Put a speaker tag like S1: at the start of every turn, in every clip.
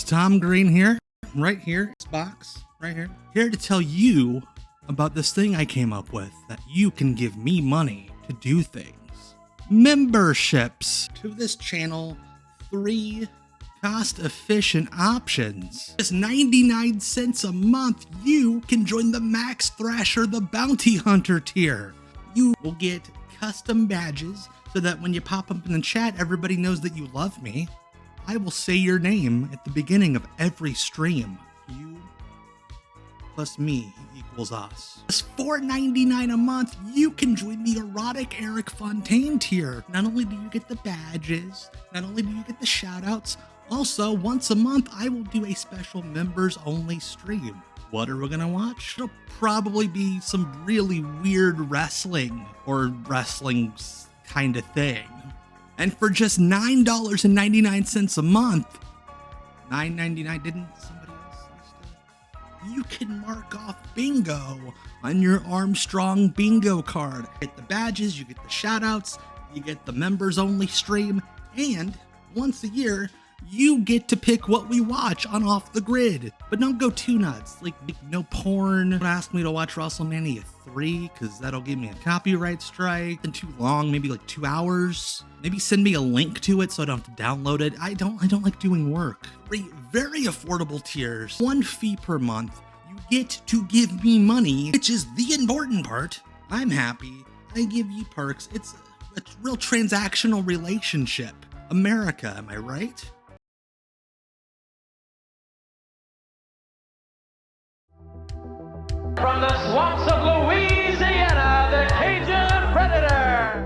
S1: Tom Green here, right here, this box, right here to tell you about this thing I came up with that you can give me money to do things. Memberships to this channel, 3 cost-efficient options. Just 99 cents a month, you can join the Max Thrasher the Bounty Hunter tier. You will get custom badges so that when you pop up in the chat, everybody knows that you love me. I will say your name at the beginning of every stream. You plus me equals us. Just $4.99 a month, you can join the Erotic Eric Fontaine tier. Not only do you get the badges, not only do you get the shoutouts, also once a month I will do a special members only stream. What are we gonna watch? It'll probably be some really weird wrestling or wrestling kind of thing. And for just $9.99 a month, $9.99, didn't somebody else used to? You can mark off bingo on your Armstrong bingo card. You get the badges, you get the shoutouts, you get the members only stream, and once a year, you get to pick what we watch on Off the Grid. But don't go too nuts. Like, no porn. Don't ask me to watch WrestleMania 3, because that'll give me a copyright strike. And too long, maybe like 2 hours. Maybe send me a link to it so I don't have to download it. I don't like doing work. 3 very affordable tiers. 1 fee per month. You get to give me money, which is the important part. I'm happy. I give you perks. It's a real transactional relationship. America, am I right?
S2: From the swamps of Louisiana, the Cajun Predator.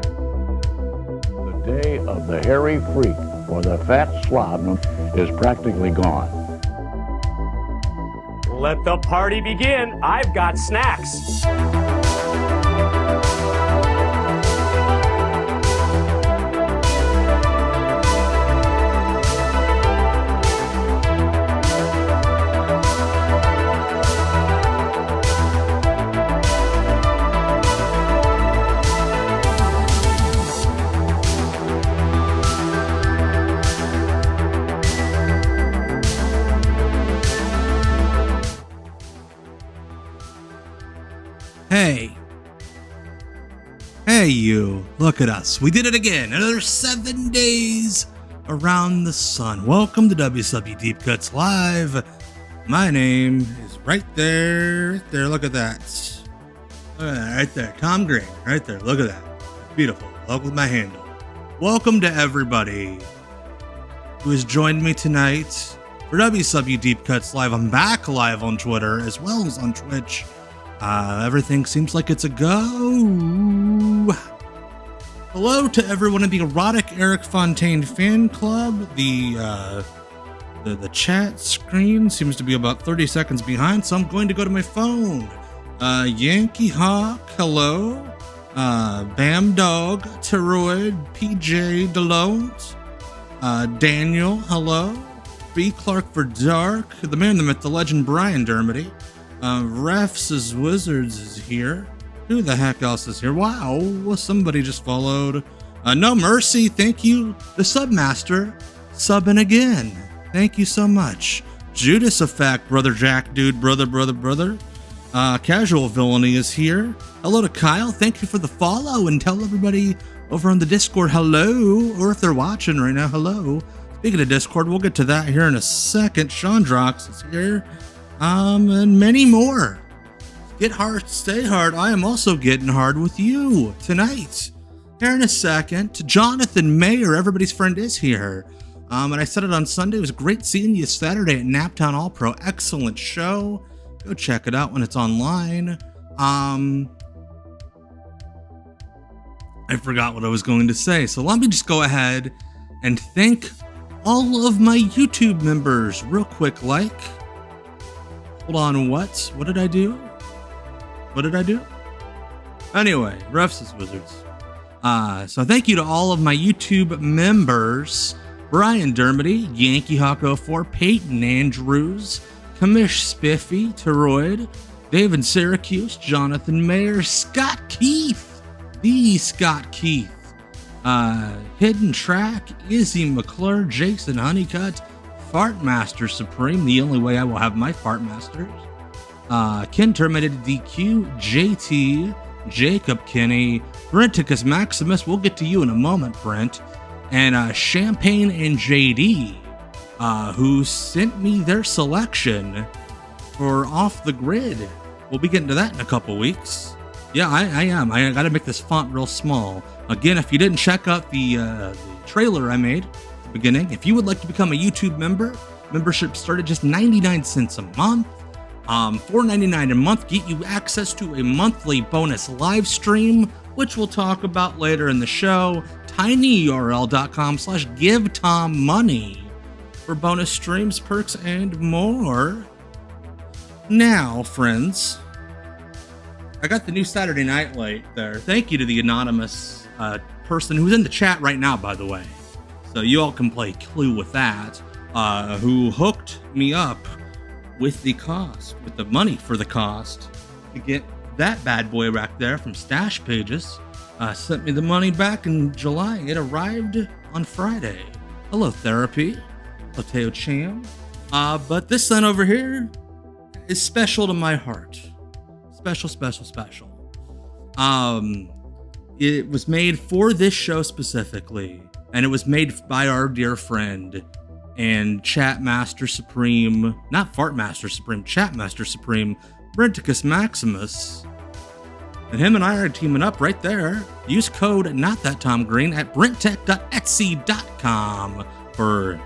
S3: The day of the hairy freak or the fat slob is practically gone.
S4: Let the party begin. I've got snacks.
S1: Hey you, look at us. We did it again. Another 7 days around the sun. Welcome to WCW Deep Cuts Live. My name is right there. Look at that. Look at that, right there. Tom Green, right there. Look at that. Beautiful. Look with my handle. Welcome to everybody who has joined me tonight for WCW Deep Cuts Live. I'm back live on Twitter as well as on Twitch. Everything seems like it's a go. Hello to everyone in the Erotic Eric Fontaine fan club. The chat screen seems to be about 30 seconds behind, so I'm going to go to my phone. Yankee Hawk, hello. Bam Dog, Teroid, PJ DeLones, Daniel, hello. B. Clark for Dark, the man, the myth, the legend, Brian Dermody. Refs as Wizards is here. Who the heck else is here? Wow, somebody just followed. No Mercy, thank you. The Submaster, subbing again. Thank you so much. Judas Effect, Brother Jack, dude, brother. Casual Villainy is here. Hello to Kyle, thank you for the follow, and tell everybody over on the Discord hello, or if they're watching right now, hello. Speaking of Discord, we'll get to that here in a second. Chandrox is here. And many more. Get hard, stay hard. I am also getting hard with you tonight. Here in a second, Jonathan Mayer, everybody's friend, is here. And I said it on Sunday. It was great seeing you Saturday at Naptown All Pro. Excellent show. Go check it out when it's online. I forgot what I was going to say. So let me just go ahead and thank all of my YouTube members real quick, like. Hold on, what? What did I do? Anyway, Refs as Wizards. So thank you to all of my YouTube members. Brian Dermody, Yankee Hawk 04, Peyton Andrews, Kamish Spiffy, Teroid, David Syracuse, Jonathan Mayer, Scott Keith, the Scott Keith, Hidden Track, Izzy McClure, Jason Honeycutt, Fart Master Supreme, the only way I will have my Fart Masters. Ken Terminated DQ, JT, Jacob Kinney, Brenticus Maximus, we'll get to you in a moment, Brent, and Champagne and JD, who sent me their selection for Off the Grid. We'll be getting to that in a couple weeks. Yeah, I am. I gotta make this font real small. Again, if you didn't check out the trailer I made at the beginning, if you would like to become a YouTube member, membership started just 99 cents a month. $4.99 a month get you access to a monthly bonus live stream, which we'll talk about later in the show. tinyurl.com/givetommoney for bonus streams, perks, and more. Now, friends, I got the new Saturday Night Light there. Thank you to the anonymous person who's in the chat right now, by the way. So you all can play Clue with that. Who hooked me up with the cost, with the money for the cost to get that bad boy back there from Stash Pages. Sent me the money back in July. It arrived on Friday. Hello, Therapy. Hello, Teo Cham. But this son over here is special to my heart. Special. It was made for this show specifically, and it was made by our dear friend and Chat Master Supreme, not Fart Master Supreme, Chat Master Supreme, Brenticus Maximus. And him and I are teaming up right there. Use code NotThatTomGreen at brenttech.etsy.com for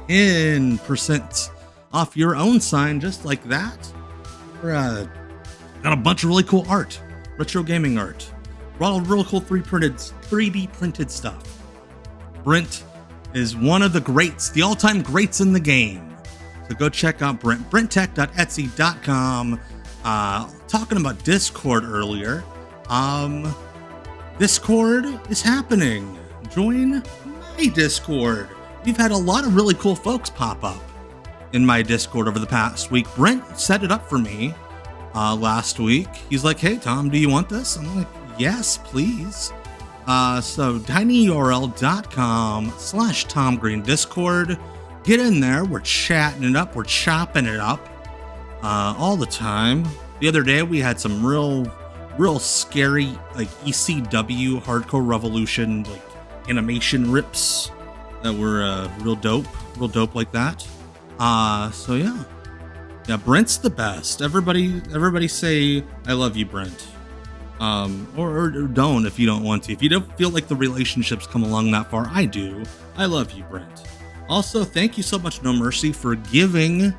S1: 10% off your own sign, just like that. We're got a bunch of really cool art, retro gaming art. Brought a real cool 3D printed stuff. Brent is one of the greats, the all-time greats in the game. So go check out Brent, brenttech.etsy.com. Talking about Discord earlier. Discord is happening. Join my Discord. We've had a lot of really cool folks pop up in my Discord over the past week. Brent set it up for me last week. He's like, hey, Tom, do you want this? I'm like, yes, please. So tinyurl.com/TomGreen Discord. Get in there. We're chatting it up. We're chopping it up all the time. The other day we had some real scary like ECW Hardcore Revolution like animation rips that were real dope like that. So yeah, Brent's the best. Everybody say I love you, Brent. Or don't if you don't want to. If you don't feel like the relationships come along that far, I do. I love you, Brent. Also, thank you so much, No Mercy, for gifting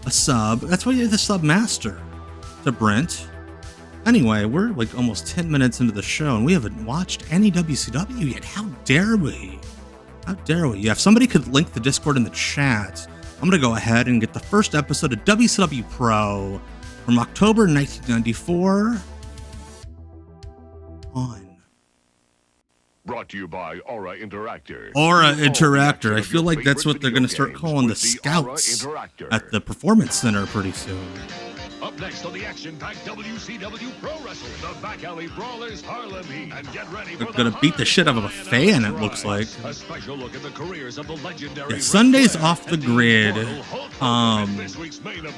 S1: a sub. That's why you're the sub master to Brent. Anyway, we're like almost 10 minutes into the show and we haven't watched any WCW yet. How dare we? Yeah, if somebody could link the Discord in the chat, I'm going to go ahead and get the first episode of WCW Pro from October 1994 on.
S5: Brought to you by Aura Interactor.
S1: Aura Interactor. I feel like that's what they're going to start calling the scouts at the Performance Center pretty soon.
S5: Up next on the action-packed WCW Pro Wrestling, the Back Alley Brawlers Harlem Heat. And get ready for
S1: they're going to beat the shit out of a fan, it looks like.
S5: A special look at the careers of the legendary
S1: Sundays Off the Grid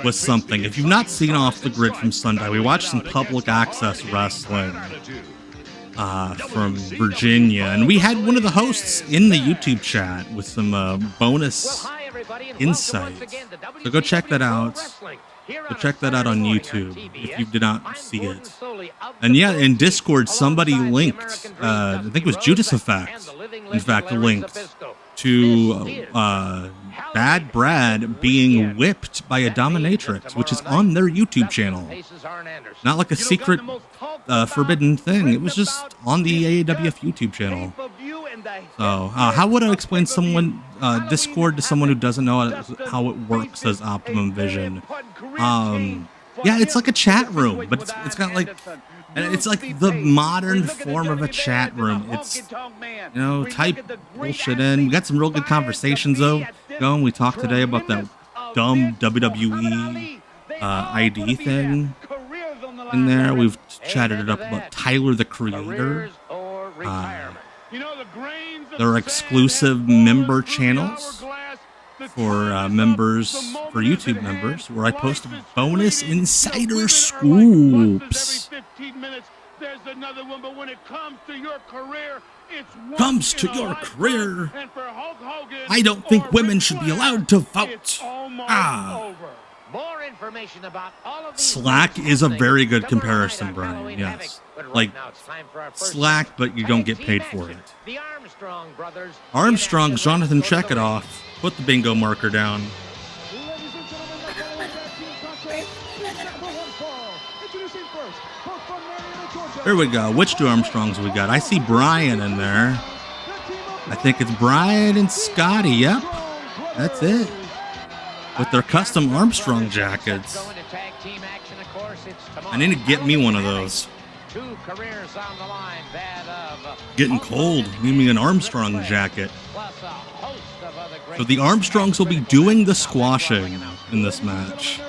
S1: was something. If you've not seen Off the Grid from Sunday, we watched some public access wrestling from Virginia, and we had one of the hosts in the YouTube chat with some bonus insights. So go check that out. So check that out on YouTube if you did not see it. And yeah, in Discord, somebody linked, I think it was Judas Effect, in fact, linked to Bad Brad being whipped by a dominatrix, which is on their YouTube channel. Not like a secret forbidden thing. It was just on the AAWF YouTube channel. So how would I explain Discord to someone who doesn't know how it works as Optimum Vision? Yeah, it's like a chat room, but it's got like, it's like the modern form of a chat room. It's, type bullshit in. We got some real good conversations though going. We talked today about that dumb WWE ID thing in there. We've chatted it up about Tyler the Creator. There are exclusive member channels for members, for YouTube members, where I post bonus insider scoops.
S6: There's another one, but when it comes to your career,
S1: comes to your career. I don't think women should be allowed to vote.
S2: More information about all of these
S1: Slack is a very good comparison, Brian. Yes. Like Slack, but you don't get paid for it.
S2: The Armstrong Brothers.
S1: Armstrong's Jonathan, check it off. Put the bingo marker down. There we go. Which two Armstrongs we got? I see Brian in there. I think it's Brian and Scotty. Yep. That's it. With their custom Armstrong jackets. I need to get me one of those. Getting cold. Need me an Armstrong jacket. So the Armstrongs will be doing the squashing in this match.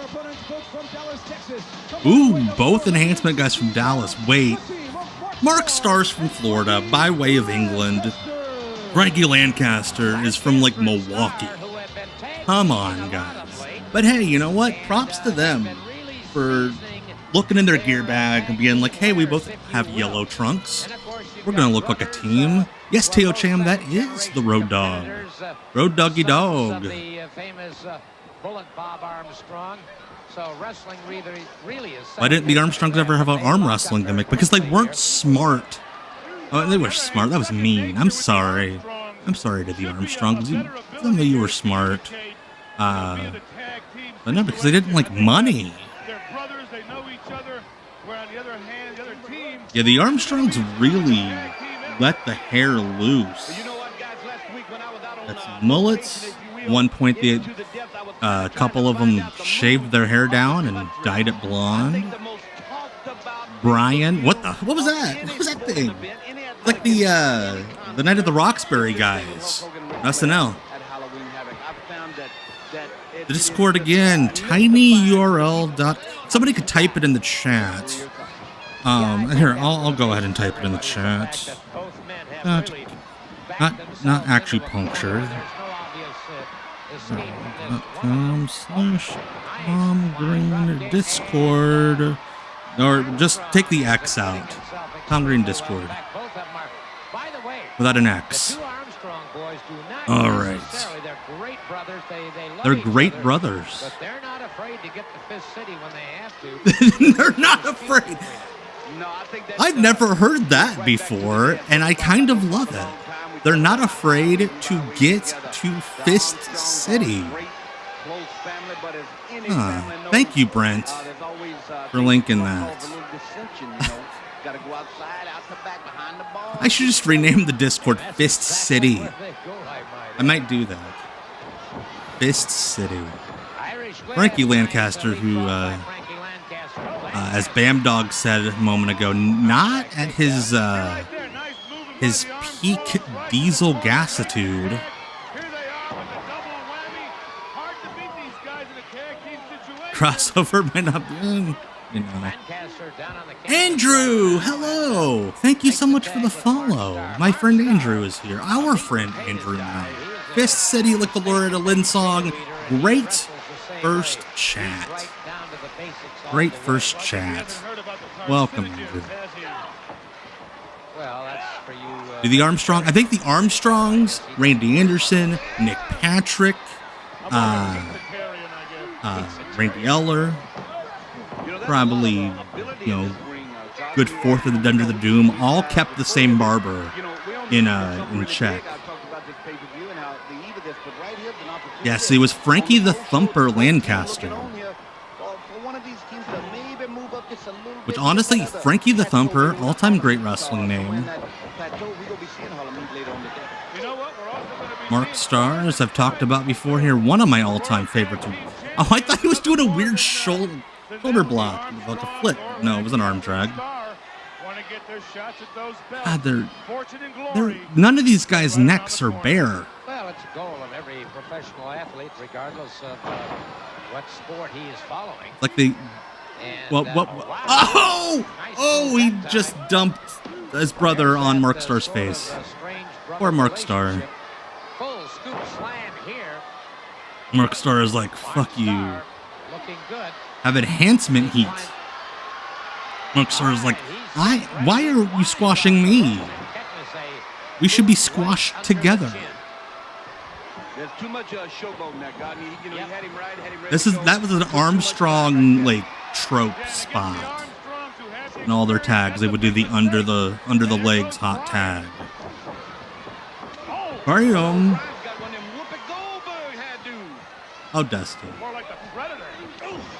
S1: Ooh, both enhancement guys from Dallas. Wait. Mark Starr's from Florida, by way of England. Frankie Lancaster is from, like, Milwaukee. Come on, guys. But hey, you know what? Props to them for looking in their gear bag and being like, hey, we both have yellow trunks. We're going to look like a team. Yes, Teo Cham, that is the Road Dogg. Road Doggy Dog. Why didn't the Armstrongs ever have an arm wrestling gimmick? Because they weren't smart. Oh, they were smart. That was mean. I'm sorry. I'm sorry to the Armstrongs. Tell me you were smart. But no, because they didn't like money. Yeah, the Armstrongs really let the hair loose. That's mullets. One point, a couple of them shaved their hair down and dyed it blonde. Brian, what was that? What was that thing? Like the Night of the Roxbury guys. SNL. The Discord again. tinyurl. Somebody could type it in the chat. Here, I'll go ahead and type it in the chat. Not actually punctured. /Tom Green Discord, or just take the X out. Tom Green Discord without an X. All right. They're great brothers.
S2: But they're not afraid to get to Fist City when they have to.
S1: They're not afraid. I've never heard that before, and I kind of love it. They're not afraid to get to Fist City. Thank you, Brent, for linking that. I should just rename the Discord Fist City. I might do that. Fist City. Frankie Lancaster, who, as Bam Dog said a moment ago, not at his peak diesel gassitude. Crossover might not be, you know. Andrew, hello. Thank you so much for the follow. My friend Andrew is here. Our friend Andrew now. Fist City, like the Loretta Lynn song. Great first chat. Great first chat. Welcome, Andrew. Do the Armstrong? I think the Armstrongs, Randy Anderson, Nick Patrick, Randy Eller, probably, you know, good fourth of the Under the Doom, all kept the same barber in check. Yes, it was Frankie the Thumper Lancaster. Which honestly, Frankie the Thumper, all-time great wrestling name. Mark Starr, as I've talked about before here, one of my all-time favorites. Oh, I thought he was doing a weird shoulder block, like a flip. No, it was an arm drag. God, none of these guys' necks are bare.
S2: Well, it's a goal of every professional athlete, regardless of what sport he is following.
S1: Like they, well, what? Oh, he just dumped his brother on Mark Starr's face. Poor Mark Starr.
S2: Full scoop slam here.
S1: Mark Starr is like, fuck you.
S2: Looking good.
S1: Have enhancement heat. Mark Starr is like, why are you squashing me? We should be squashed together.
S7: There's too much showboat in that guy. I mean, you know, he had him right,
S1: That was an Armstrong like trope spot. In all their tags, they would do the under the legs hot tag. Bam. Oh, Dusty.
S6: More like the Predator.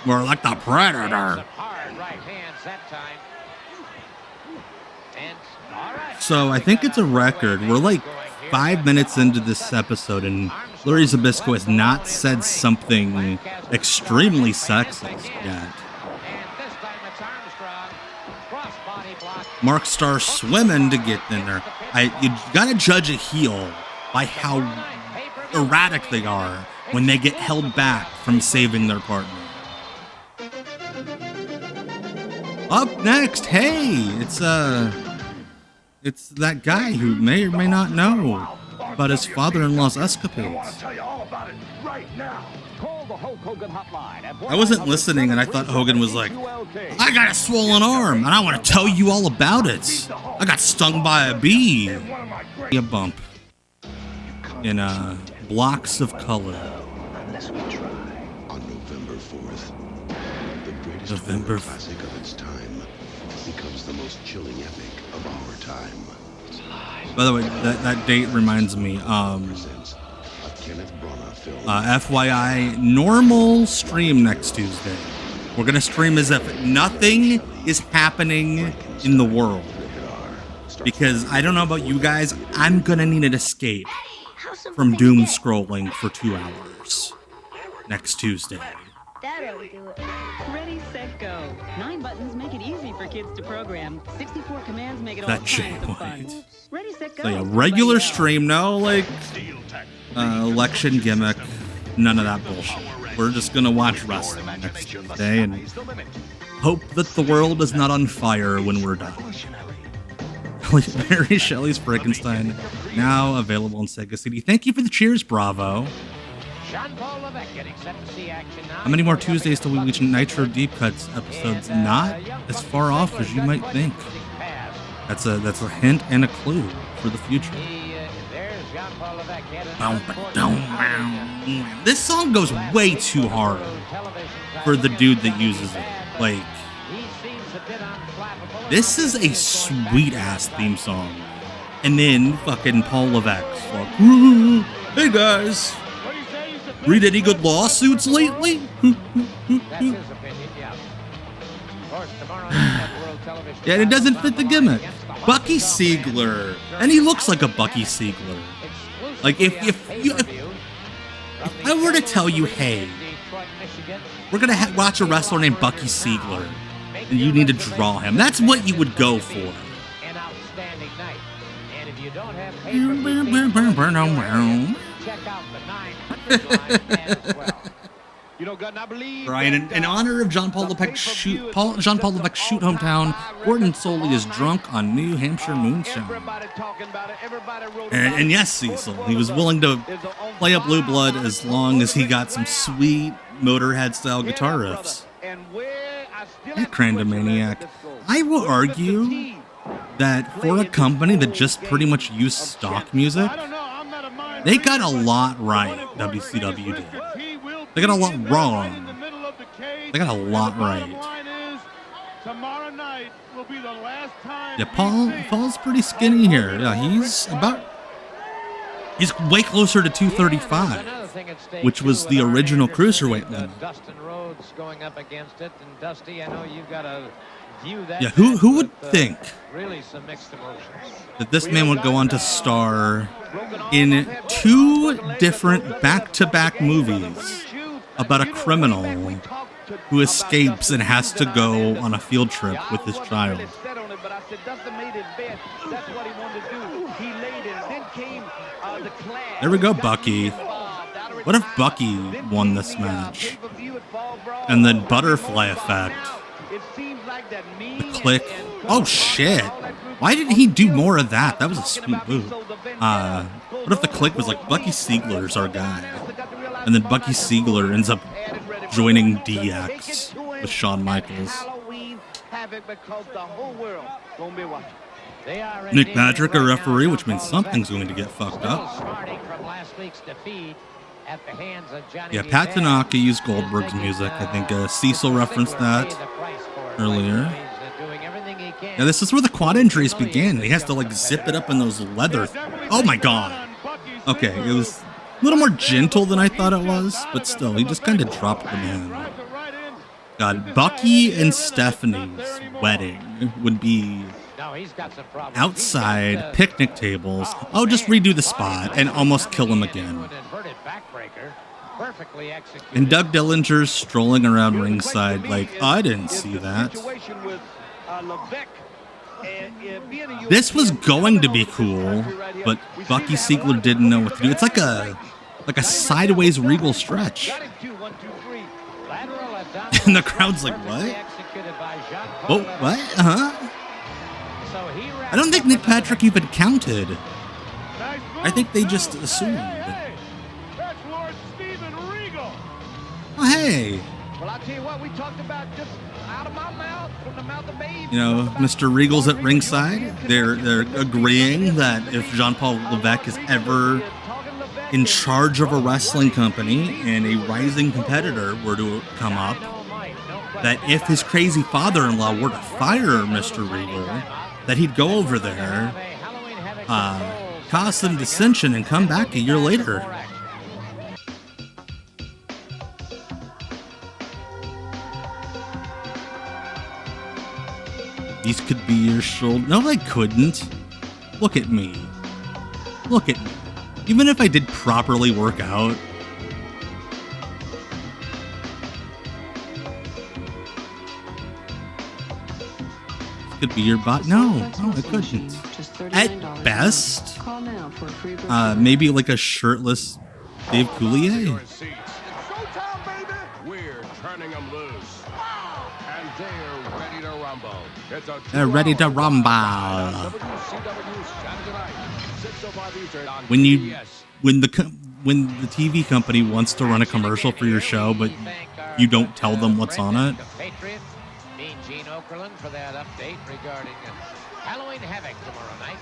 S1: More like the Predator.
S2: Hard right hands that time. And all right.
S1: So I think it's a record. We're like 5 minutes into this episode, and Larry Zbyszko has not said something extremely sexist yet. Mark Starr swimming to get in there. You gotta judge a heel by how erratic they are when they get held back from saving their partner. Up next, hey, it's that guy who may or may not know about his father-in-law's escapades. I wasn't listening, and I thought Hogan was like, I got a swollen arm, and I want to tell you all about it. I got stung by a bee. A bump in blocks of color.
S8: Unless we try. On November 4th, the greatest classic of its time becomes the most chilling epic of our time.
S1: By the way, that date reminds me. FYI, normal stream next Tuesday. We're gonna stream as if nothing is happening in the world. Because I don't know about you guys, I'm gonna need an escape from doom scrolling for 2 hours next Tuesday.
S9: That'll do it.
S10: Ready, set, go. 9 buttons make it easy for kids to program. 64 commands make it all
S1: That
S10: kinds of fun.
S1: J-Point.
S10: Ready, set, go.
S1: So yeah, regular stream, no like election gimmick, none of that bullshit. We're just gonna watch wrestling next Tuesday and hope that the world is not on fire when we're done. Mary Shelley's Frankenstein, now available on Sega CD. Thank you for the cheers, Bravo. How many more Tuesdays till we reach Nitro Deep Cuts episodes? Not as far off as you might think. That's a hint and a clue for the future. This song goes way too hard for the dude that uses it. Like, this is a sweet ass theme song. And then fucking Paul Levesque's like, hey guys, read any good lawsuits lately? Yeah, and it doesn't fit the gimmick. Bucky Siegler, and he looks like a Bucky Siegler. Like if I were to tell you, hey, we're gonna watch a wrestler named Bucky Siegler, and you need to draw him, that's what you would go for.
S2: An outstanding night. And if you don't have check out the 900 line as well. You know, God, I believe
S1: Brian, in honor of Jean Paul Levesque's shoot hometown, Gordon Solie is drunk on New Hampshire moonshine. And yes, Cecil, he was willing to play up Blue Blood as long as he got some sweet Motorhead-style guitar riffs. Hey, Crandomaniac. I will argue that for a company that just pretty much used stock music, they got a lot right, WCW did. They got a lot wrong. They got a lot right. Yeah, Paul's pretty skinny here. Yeah, he's way closer to 235, which was the original cruiserweight limit.
S2: Dustin Rhodes going up against it, and Dusty, I know you've got a view that.
S1: Yeah, who would think
S2: really some mixed emotions
S1: that this man would go on to star in 2 different back-to-back movies about a criminal who escapes and has to go on a field trip with his child. There we go, Bucky. What if Bucky won this match? And then Butterfly Effect
S7: It seems like that mean
S1: The Click. Oh shit! Why didn't he do more of that? That was a sweet move. What if the Click was like Bucky Siegler's our guy, and then Bucky Siegler ends up joining DX with Shawn Michaels? Nick Patrick a referee, which means something's going to get fucked up. Yeah, Pat Tanaka used Goldberg's music. I think Cecil referenced that earlier. Yeah, this is where the quad injuries began. He has to like zip it up in those leather. Oh my god. Okay, it was a little more gentle than I thought it was, but still, he just kind of dropped them in. God, Bucky and Stephanie's wedding would be outside picnic tables. Oh, just redo the spot and almost kill him again. And Doug Dillinger's strolling around ringside like, I didn't see that. This was going to be cool, but Bucky Siegler didn't know what to do. It's like a sideways Regal stretch. And the crowd's like, what? Oh, what? Huh? I don't think Nick Patrick even counted. I think they just assumed. Oh, hey.
S7: Well, I'll tell you what, we talked about just out of my mouth, from the mouth of Babe.
S1: You know, Mr. Regal's at ringside. They're agreeing that if Jean-Paul Levesque is ever in charge of a wrestling company and a rising competitor were to come up, that if his crazy father-in-law were to fire Mr. Regal, that he'd go over there, cause some dissension, and come back a year later. These could be your shoulder. No, they couldn't. Look at me. Look at me. Even if I did properly work out, could be your bot. No, I couldn't. At best, maybe like a shirtless Dave Coulier.
S5: We're turning them loose. And they're ready to rumble.
S1: They're ready to rumble. When the TV company wants to run a commercial for your show, but you don't tell them what's on it.
S2: For that update regarding Halloween Havoc tomorrow night.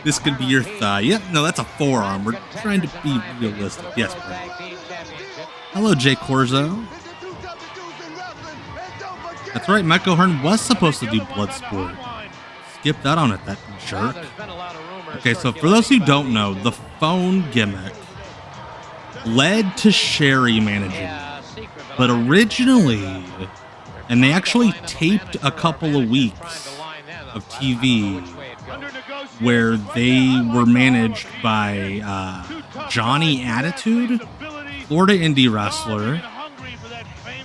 S1: This could be your thigh. Yep, no, that's a forearm. We're trying to be realistic. Yes, bro. Hello, Jay Corzo. That's right, Michael Hearn was supposed to do Bloodsport. Skipped out on it, that jerk. Okay, so for those who don't know, the phone gimmick led to Sherry managing. But originally, and they actually taped a couple of weeks of TV where they were managed by Johnny Attitude, Florida indie wrestler,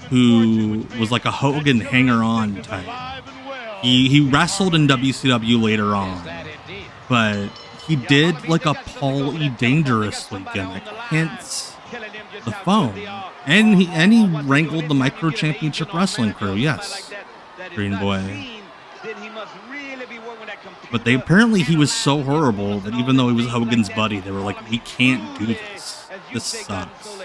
S1: who was like a Hogan hanger-on type. He wrestled in WCW later on, but he did like a Paul E. Dangerously gimmick, hence the phone. And he wrangled the Micro Championship Wrestling crew, yes, Green Boy. But he was so horrible that even though he was Hogan's buddy, they were like, we can't do this. This sucks.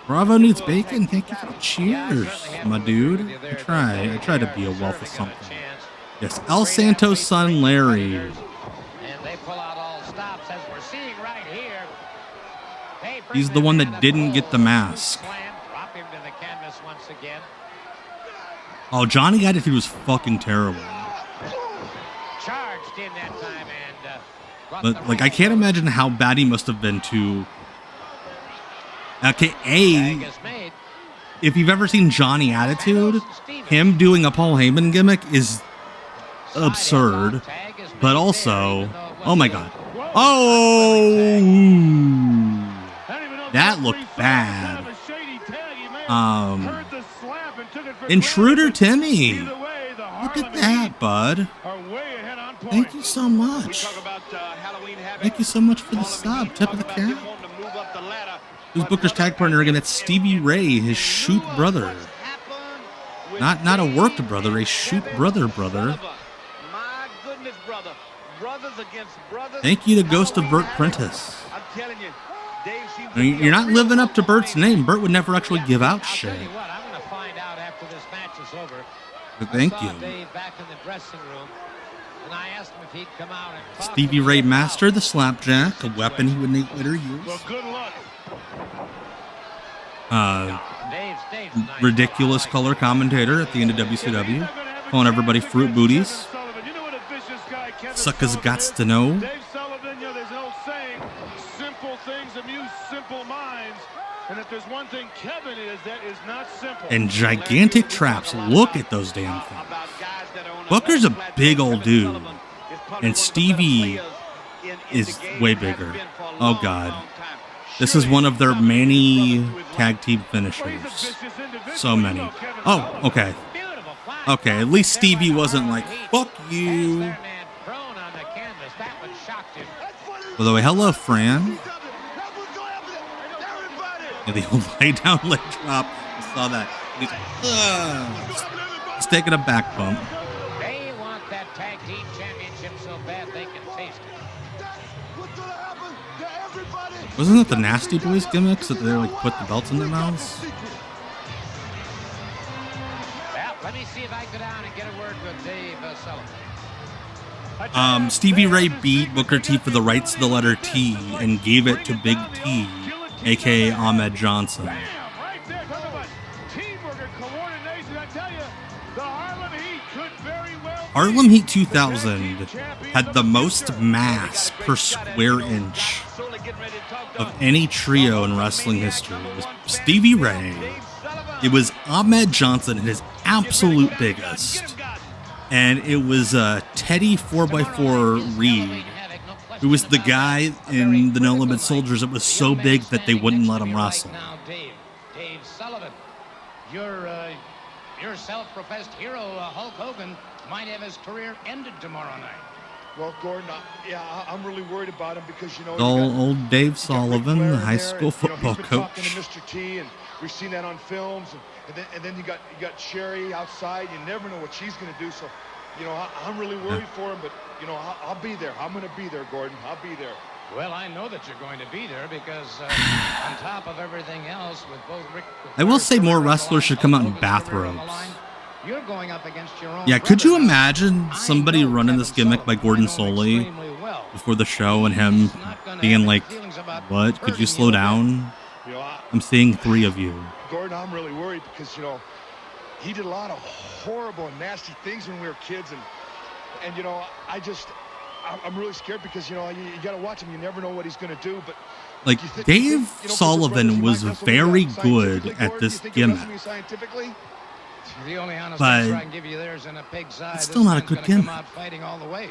S1: Bravo needs bacon. Thank you for the cheers, my dude. I try to be a wealth of something. Yes, El Santo's son, Larry. He's the one that didn't get the mask. Oh, Johnny Attitude was fucking terrible. But, like, I can't imagine how bad he must have been to... Okay, if you've ever seen Johnny Attitude, him doing a Paul Heyman gimmick is absurd. But also... Oh, my God. Oh! That looked bad. Intruder Timmy. Look at that, bud. Thank you so much. Thank you so much for the sub. Tip of the cap.
S7: up the ladder.
S1: Who's Booker's tag partner again? It's Stevie Ray, his shoot brother. Not a worked brother, a shoot brother.
S7: My goodness, brother. Brothers against brothers.
S1: Thank you to Ghost of Burt Prentice.
S7: I'm telling you, Dave seems
S1: I mean, you're not living up to Bert's name. Bert would never actually give out
S2: I'll
S1: shit.
S2: tell you what, I'm going to find out after this match is over.
S1: But thank
S2: I saw
S1: you.
S2: Dave back in the dressing room, and I asked him if he'd come out and talk
S1: Stevie
S2: to me
S1: Ray
S2: about
S1: mastered the slapjack, a weapon he would later use.
S6: Well, good luck.
S2: Dave's nice.
S1: Ridiculous color commentator at the end of WCW, calling everybody fruit booties.
S6: You know what a vicious guy Kevin
S1: Suckers
S6: Sullivan
S1: gots
S6: is?
S1: to know.
S6: Dave Sullivan, you know, there's an old saying, simple things amuse simple minds. And if there's one thing Kevin is, that is not simple.
S1: And gigantic traps. Look at those damn things. Booker's a big old dude, and Stevie is way bigger. Oh God. This is one of their many tag team finishers. So many. Oh, okay. Okay, at least Stevie wasn't like, fuck you. By the way, hello, Fran. Yeah, the old lay down leg drop. I saw that. He's taking a back bump.
S2: They want that tag team championship so bad they can taste it.
S1: Wasn't that the Nasty Boys gimmicks that they like put the belts in their mouths?
S2: Well, let me see if I go down and get a word with Dave Sullivan.
S1: Stevie Ray beat Booker T for the rights to the letter T and gave it to Big T, aka Ahmed Johnson.
S6: Right there, talk about teamwork and coordination. I tell you, the Harlem Heat could very well be
S1: Harlem Heat 2000 had the most mass per square inch of any trio in wrestling history. It was Stevie Ray, it was Ahmed Johnson at his absolute biggest, and it was Teddy 4x4 Reed, who was the guy in the No Limit Soldiers that was so big that they wouldn't let him wrestle.
S2: Now, Dave Sullivan, your self-professed hero, Hulk Hogan, might have his career ended tomorrow night.
S9: Well, Gordon, I'm really worried about him because, you know,
S1: Old Dave Sullivan, the high school football
S9: he's been
S1: coach.
S9: talking to Mr. T, and we've seen that on films, and then you got Sherry outside. You never know what she's going to do. So, you know, I'm really worried for him, but you know, I'll be there. I'm going to be there, Gordon. I'll be there.
S2: Well, I know that you're going to be there because on top of everything else, with both Rick.
S1: I will say more wrestlers should come out in bathrobes.
S2: You're going up against your own.
S1: Yeah, could you
S2: brother.
S1: imagine somebody running this gimmick by Gordon Solie before the show and him being like, what? Could you slow down?
S9: You know,
S1: I'm seeing 3 of you.
S9: Gordon, I'm really worried because, you know, he did a lot of horrible and nasty things when we were kids, and you know, I'm really scared because, you know, you got to watch him. You never know what he's going to do, but
S1: Like, Dave Sullivan was very good at this gimmick,
S2: The only honest
S1: but
S2: answer I can give you there is in a pig's eye.
S1: it's still not a
S2: This
S1: good
S2: man's gonna
S1: gimmick.
S2: come out fighting all the way.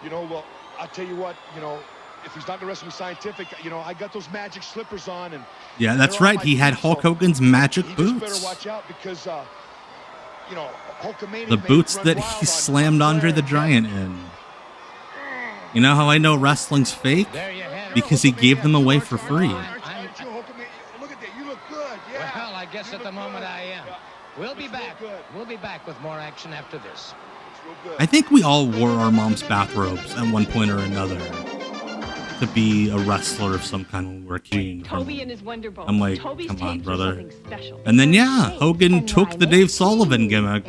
S9: you know, well, I'll tell you what, you know, if he's not going to wrestle me scientific, you know, I got those magic slippers on, and
S1: yeah, that's
S9: they're on
S1: right.
S9: my
S1: He had
S9: feet,
S1: Hulk
S9: so
S1: Hogan's magic
S9: he just
S1: boots.
S9: better watch out because, you know, Hulkamania
S1: The
S9: made
S1: boots
S9: run
S1: that
S9: wild
S1: he
S9: on
S1: slammed Andre the Giant in. You know how I know wrestling's fake?
S2: There you have it.
S1: Because he gave them away for free.
S9: Look at that, you look good. Yeah.
S2: Well, I guess
S9: You
S2: at the
S9: look
S2: moment
S9: good.
S2: I am.
S9: Yeah.
S2: We'll be
S9: Looks real
S2: back.
S9: good.
S2: We'll be back with more action after this.
S9: It's real good.
S1: I think we all wore our mom's bathrobes at one point or another to be a wrestler of some kind when we were kids.
S10: Toby and his Wonderbolt.
S1: I'm like,
S10: Toby's
S1: come on,
S10: tapes are
S1: brother.
S10: something special.
S1: And then, yeah, Hogan took the Dave Sullivan gimmick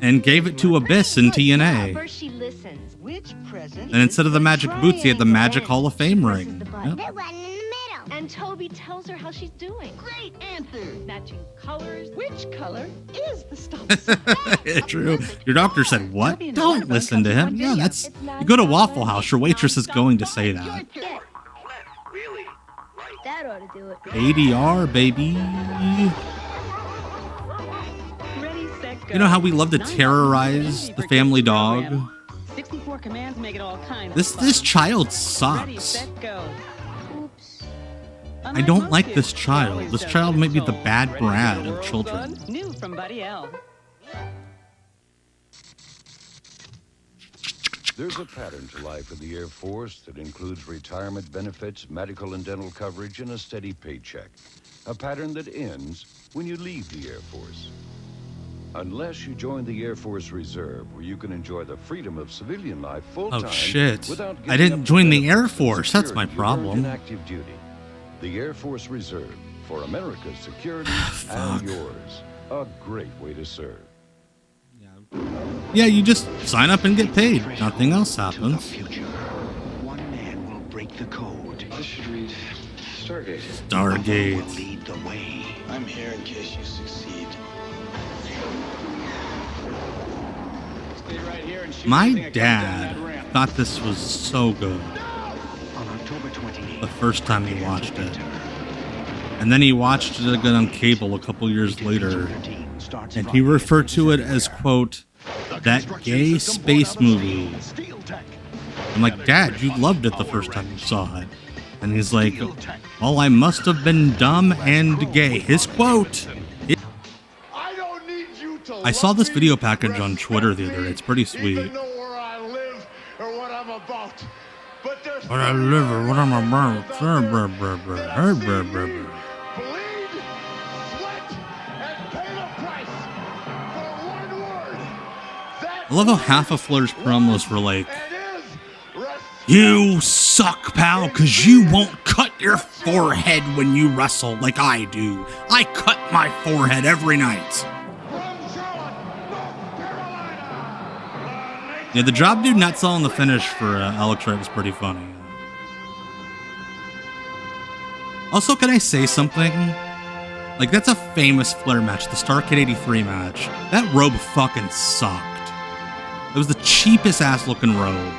S1: and gave it to Abyss in TNA.
S11: First she listens. Which present?
S1: And instead of the magic boots, he had the Magic Hall of Fame ring. Yep.
S11: The one in the middle. And Toby tells her how she's doing. Great answer.
S10: Matching colors. Which color is the stop?
S1: True. Your doctor said, what? Don't listen to him. Yeah, that's... You go to Waffle House, your waitress is going to say that.
S11: That ought to do it.
S1: ADR, baby.
S10: Ready, set, go.
S1: You know how we love to terrorize the family dog?
S10: 64 commands make it all kinds
S1: This
S10: of fun.
S1: this child
S10: Ready,
S1: sucks.
S10: set, go.
S11: Oops.
S1: I don't like this child. This child may be the bad Brad of children.
S10: New from Buddy L.
S12: There's a pattern to life in the Air Force that includes retirement benefits, medical and dental coverage, and a steady paycheck. A pattern that ends when you leave the Air Force. Unless you join the Air Force Reserve, where you can enjoy the freedom of civilian life full-time.
S1: Oh shit!
S12: Without
S1: I didn't join the Air Force. That's my problem.
S12: Active duty. The Air Force Reserve, for America's security and yours. A great way to serve.
S1: Yeah, you just sign up and get paid. Nothing else happens.
S13: One man will break the code. This should read Stargate.
S1: Stargate.
S13: Lead the way. I'm here in case you succeed. Stay right here and shoot.
S1: My dad thought this was so good
S13: On October 28th,
S1: the first time he watched it. And then he watched it again on cable a couple years later. And he referred to it as, quote, that gay space movie. I'm like, Dad, you loved it the first time you saw it. And he's like, well, I must have been dumb and gay. His quote. I saw this video package on Twitter the other day. It's pretty sweet.
S6: What I live or what I'm about.
S1: What I live or what I'm about. I love how half of Flair's promos were like, you suck, pal, because you won't cut your forehead when you wrestle like I do. I cut my forehead every night. Yeah, the drop dude not selling the finish for Alex Wright was pretty funny. Also, can I say something? Like, that's a famous Flair match, the Starrcade 83 match. That robe fucking sucked. It was the cheapest ass looking robe.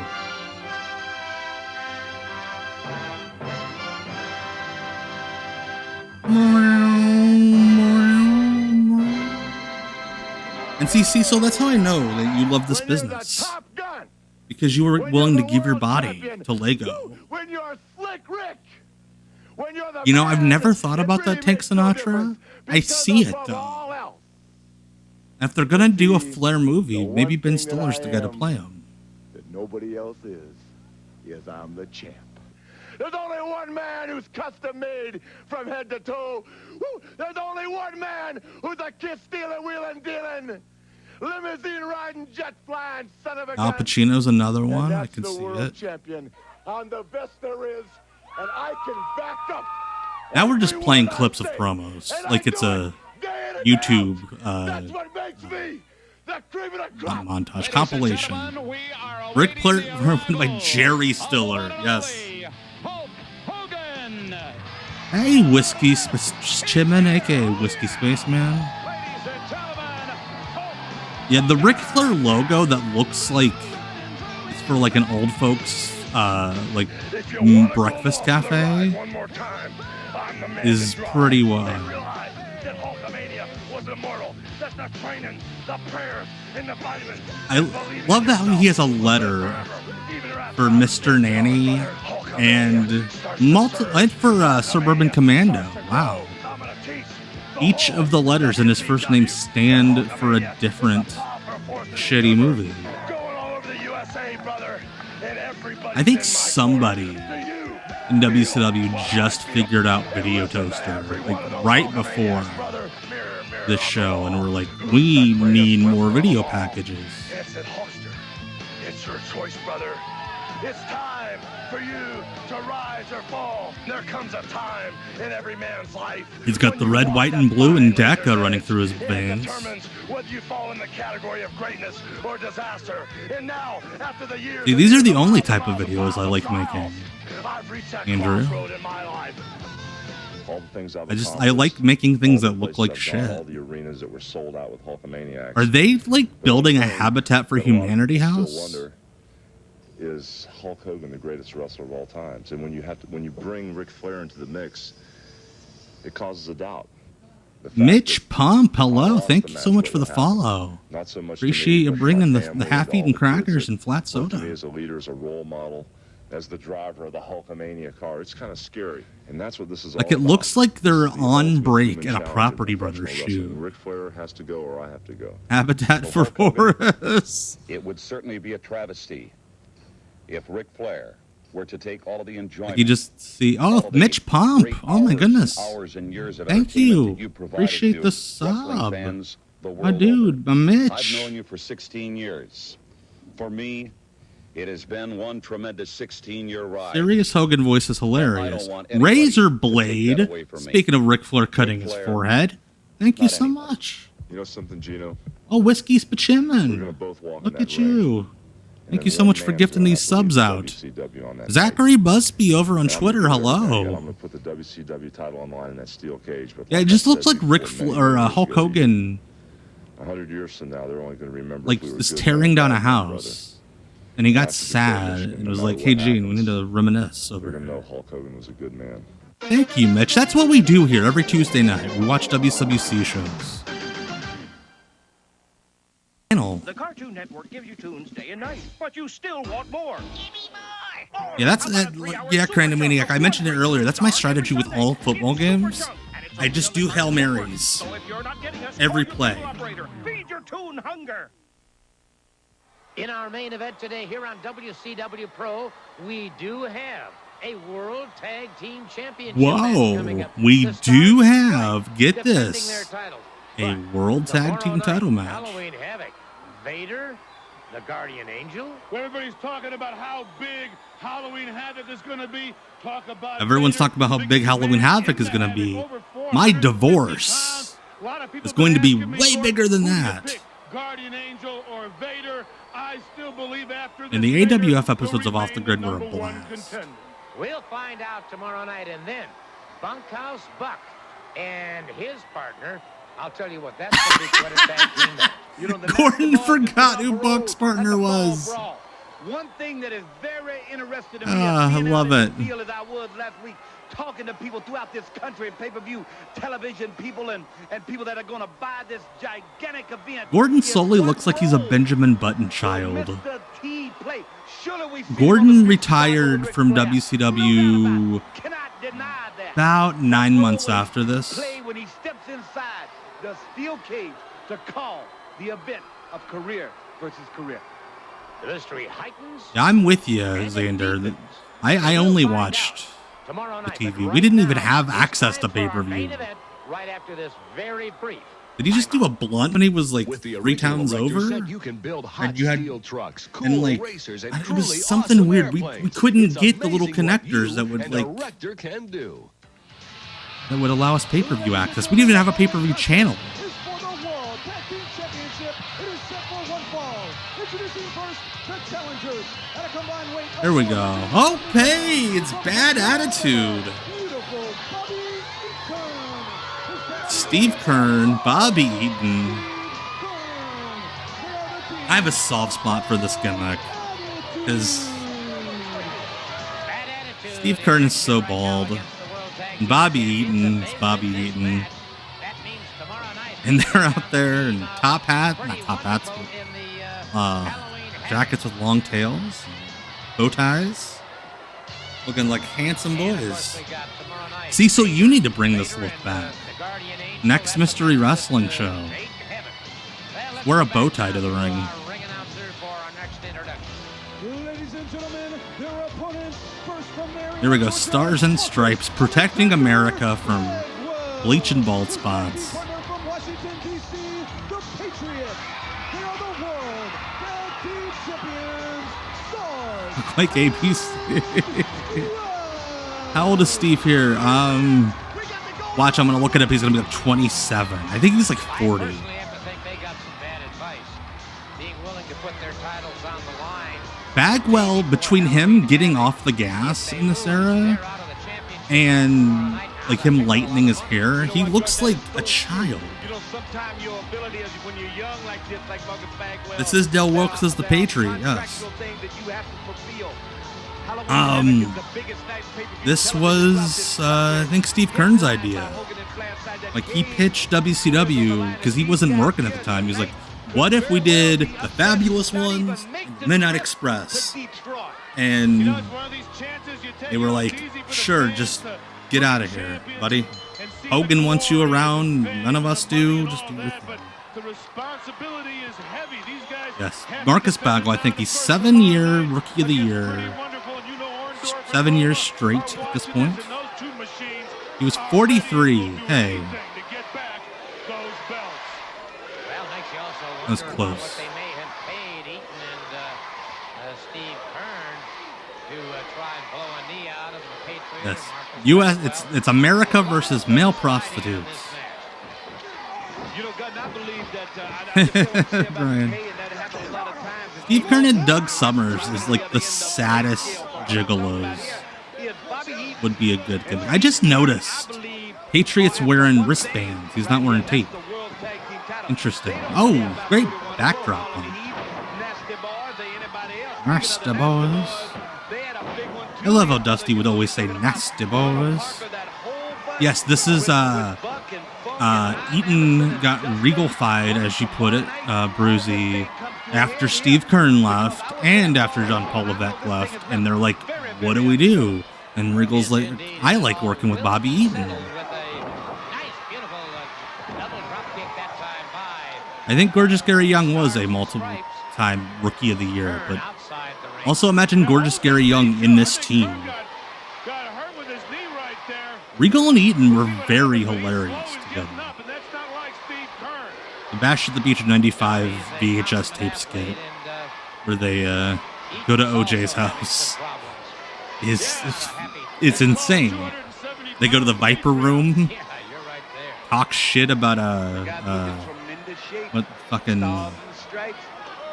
S1: And see, so that's how I know that you love this business. Because you were willing to give your body to Lego. You know, I've never thought about that Tank Sinatra. I see it, though. If they're gonna do a Flair movie, maybe Ben Stiller's the guy to play him.
S9: That nobody else is I'm the champ. There's only one man who's custom made from head to toe. Woo! There's only one man who's a kiss stealing, wheeling, dealing, limousine riding, jet flying son of a gun.
S1: Al Pacino's another one. I can
S9: the
S1: see
S9: world
S1: it.
S9: Champion. I'm the best there is, and I can back up.
S1: Now we're just playing clips of promos, like it's a YouTube not montage compilation. Ric Flair by Jerry Stiller. Yes.
S2: Hogan.
S1: Hey, Whiskey Chipman, aka Whiskey Spaceman. Yeah, the Ric Flair logo that looks like it's for like an old folks like breakfast cafe is pretty wild. I love that he has a letter for Mr. Nanny and for Suburban Commando. Wow. Each of the letters in his first name stand for a different shitty movie. I think somebody in WCW just figured out Video Toaster like right before this show, and we're like, we need more video packages.
S9: It's your choice, brother. It's time for you to rise or fall. There comes a time in every man's life.
S1: He's got the red, white, and blue and DECA running through his veins.
S9: Determines whether you fall in the category of greatness or disaster. And now, after the years,
S1: See, these are the only type of videos I like making, Andrew.
S14: All the things
S1: I like making things that look like shit.
S14: All the arenas that were sold out with Hulkamaniacs.
S1: Are they like building a Habitat for Humanity house?
S14: Wonder, is Hulk Hogan the greatest wrestler of all times? And when you bring Ric Flair into the mix, it causes a doubt.
S1: Mitch Pump, hello. Thank you so much for the follow.
S14: Not so much
S1: Appreciate you bringing the half-eaten crackers and flat soda.
S14: To me, as a leader, as a role model, as the driver of the Hulkamania car, it's kind of scary, and that's what this is.
S1: Like
S14: all
S1: it
S14: about.
S1: looks like they're on break at a
S14: Challenge
S1: Property
S14: in
S1: Brothers
S14: professional
S1: shoot.
S14: wrestling. Ric Flair has to go, or I have to go.
S1: Habitat for Horus.
S15: It would certainly be a travesty if Ric Flair were to take all of the enjoyment.
S1: You just see, oh, Mitch Pomp. Oh my goodness. Thank you. Appreciate the sub. My dude, my Mitch.
S15: I've known you for 16 years. For me, it has been one tremendous 16-year ride.
S1: Serious Hogan voice is hilarious. Razor Blade. Speaking of Ric Flair cutting his forehead. Thank you so much.
S14: You know something, Gino?
S1: Oh, Whiskey Spachiman.
S14: We're gonna both walk
S1: Look
S14: in that
S1: at you.
S14: ring.
S1: Thank you so much for gifting these subs out. Zachary Busby over on Twitter. Hello.
S14: I'm gonna put the WCW title online in that steel cage. But
S1: Yeah, it just looks like Ric Flair or Hulk Hogan.
S14: 100 years from now, they're only going to remember.
S1: Like just tearing down a house, and he got sad and was like, "Hey Gene, we need to reminisce over
S14: We're
S1: here."
S14: gonna know Hulk Hogan was a good man.
S1: Thank you, Mitch. That's what we do here every Tuesday night. We watch WWC shows.
S16: The Cartoon Network gives you tunes day and night, but you still want more.
S1: Yeah, that's that. Yeah, Crandom Maniac. I mentioned it earlier. That's my strategy with all football games. I just do Hail Marys every play.
S16: Feed your tune hunger.
S2: In our main event today here on WCW Pro, we do have a World Tag Team Championship match coming
S1: Whoa,
S2: up.
S1: we
S2: The
S1: do
S2: Stars
S1: have, get
S2: defending their
S1: this,
S2: titles.
S1: a World Tag Team title match.
S2: Halloween Havoc, Vader, the Guardian Angel.
S6: Everybody's talking about how big Halloween Havoc is going to be. Talk about
S1: Everyone's talking about how big Halloween Havoc is going to be. My divorce is going to be way bigger than that.
S6: Guardian Angel or Vader. I still believe after
S1: And the AWF episodes of Off the Grid were a blast.
S2: We'll find out tomorrow night, and then Bunkhouse Buck and his partner. I'll tell you what, that's going to be quite a tag team match. You know,
S1: Gordon forgot who Buck's partner was.
S7: One thing that is very interesting to me
S1: I love it.
S7: feel as I was last week, talking to people throughout this country, pay-per-view television people and people that are going to buy this gigantic event.
S1: Gordon Solie looks like he's a Benjamin Button child. Gordon retired from WCW about 9 months after this.
S7: When he steps inside the steel cage to call the event of career versus career.
S2: The mystery heightens.
S1: Yeah, I'm with you, Xander. I only watched the TV. We didn't even have access to pay-per-view.
S2: Right after this very brief.
S1: Did he just do a blunt when he was like 3 towns over?
S5: You can build hot
S1: And you had
S5: steel trucks, cool
S1: and like
S5: racers, and
S1: it
S5: truly
S1: was something
S5: awesome
S1: weird. We
S5: airplanes.
S1: couldn't
S5: It's
S1: get the little
S5: amazing what
S1: connectors
S5: you
S1: that would
S5: and
S1: like
S5: a rector can do.
S1: that would allow us pay-per-view access. We didn't even have a pay-per-view channel. There we go. Oh, hey, it's Bad Attitude. Steve Kern, Bobby Eaton. I have a soft spot for this gimmick because Steve Kern is so bald, and Bobby Eaton is Bobby Eaton, and they're out there in not top hats, but jackets with long tails, bow ties, looking like handsome boys. See, so you need to bring this look back. Next Mystery Wrestling show. Wear a bow tie to the ring. Here we go. Stars and Stripes protecting America from bleach and bald spots. Look like ABC. How old is Steve here? Watch, I'm going to look it up. He's going to be like 27. I think he's like 40. Bagwell, between him getting off the gas in this era and like him lightening his hair, he looks like a child. This is Del Wilkes as the Patriot, yes. This was, I think, Steve Kern's idea. Like, he pitched WCW because he wasn't working at the time. He was like, what if we did the Fabulous Ones and Midnight Express? And they were like, sure, just get out of here, buddy. Hogan wants you around. None of us do. Just do your thing.
S6: The responsibility is heavy. These guys.
S1: Yes, Marcus Bagwell. I think he's 7-year Rookie of the Year. 7 years straight at this point. He was 43. Hey. That was close. Yes. U.S. It's America versus male prostitutes. Brian. Steve Kern and Doug Summers is like the saddest gigolos. Would be a good gimmick. I just noticed Patriot's wearing wristbands. He's not wearing tape. Interesting. Oh, great backdrop. Nasty boys. I love how Dusty would always say nasty boys. Yes, this is Eaton got regal-fied, as she put it, Bruzy, after Steve Kern left and after John Paul Levesque left, and they're like, what do we do? And Regal's like, I like working with Bobby Eaton. I think Gorgeous Gary Young was a multiple-time Rookie of the Year, but also imagine Gorgeous Gary Young in this team. Regal and Eaton were very hilarious together. The Bash at the Beach of 95 VHS tape skit, where they go to OJ's house, it's insane. They go to the Viper Room, talk shit about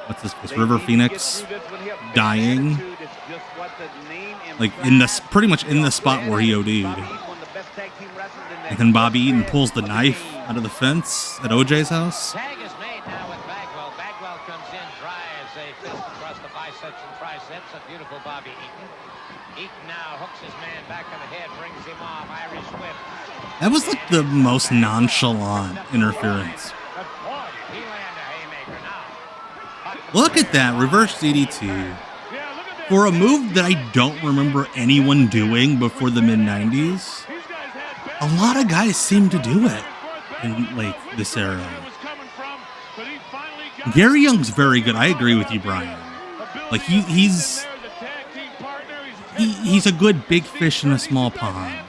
S1: what's this place, River Phoenix dying, like pretty much in the spot where he OD'd. And then Bobby Eaton pulls the knife out of the fence at OJ's house.
S2: Tag is made now with Bagwell. Bagwell comes in, drives a fist across the biceps and triceps of beautiful Bobby Eaton. Eaton now hooks his man back of the head, brings him off, Irish whip.
S1: That was like the most nonchalant interference. Look at that, reverse DDT. For a move that I don't remember anyone doing before the mid-90s, a lot of guys seem to do it in like this era. Gary Young's very good. I agree with you, Brian. Like he's a good big fish in a small pond.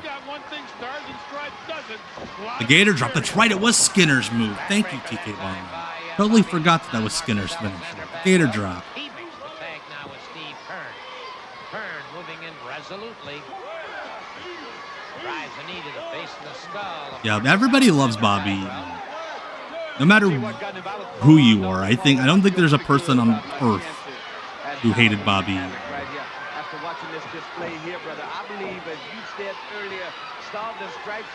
S1: The Gator drop. That's right. It was Skinner's move. Thank you, TK Long. Totally forgot that was Skinner's finish. Gator drop. Yeah, everybody loves Bobby Eaton. No matter who you are, I don't think there's a person on earth who hated Bobby Eaton.
S7: After watching this display here, brother, I believe, as you said earlier, Stars and Stripes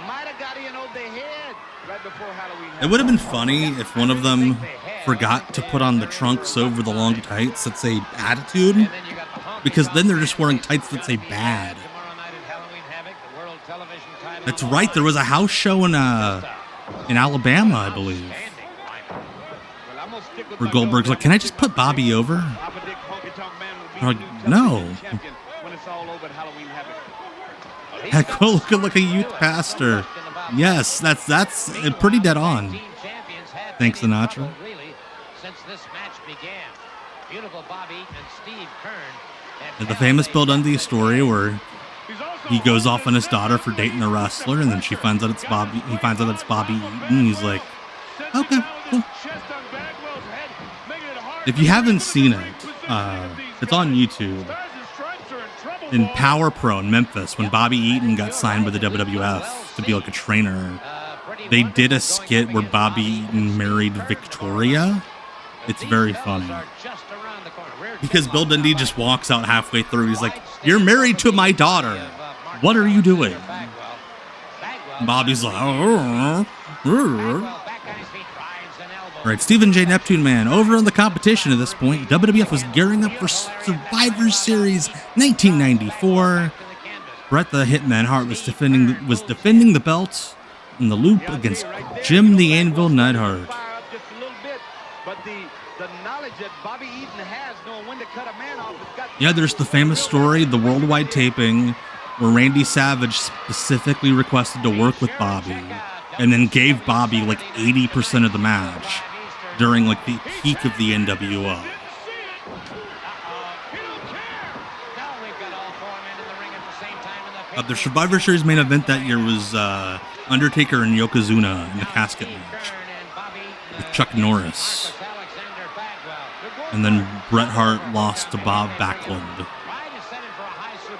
S7: might have got in over their head right before Halloween.
S1: It would have been funny if one of them forgot to put on the trunks over the long tights that say Attitude, because then they're just wearing tights that say Bad. That's right. There was a house show in Alabama, I believe, where Goldberg's like, "Can I just put Bobby over?" I'm like, no. Heck, look at a youth pastor. Yes, that's pretty dead on. Thanks, Sinatra. And the famous Bill Dundee story where he goes off on his daughter for dating a wrestler, and then she finds out it's Bobby. He finds out it's Bobby Eaton. He's like, okay, cool. If you haven't seen it, it's on YouTube. In Power Pro in Memphis, when Bobby Eaton got signed by the WWF to be like a trainer, they did a skit where Bobby Eaton married Victoria. It's very funny. Because Bill Dundee just walks out halfway through. He's like, "You're married to my daughter. What are you doing?" Bobby's like, "Oh." All right, Stephen J. Neptune Man over on the competition at this point. WWF was gearing up for Survivor Series 1994. Bret the Hitman Hart was defending the belt in the loop against Jim the Anvil Neidhart. Yeah, there's the famous story, the worldwide taping, where Randy Savage specifically requested to work with Bobby and then gave Bobby like 80% of the match during like the peak of the NWO. The Survivor Series main event that year was Undertaker and Yokozuna in the casket match with Chuck Norris. And then Bret Hart lost to Bob Backlund.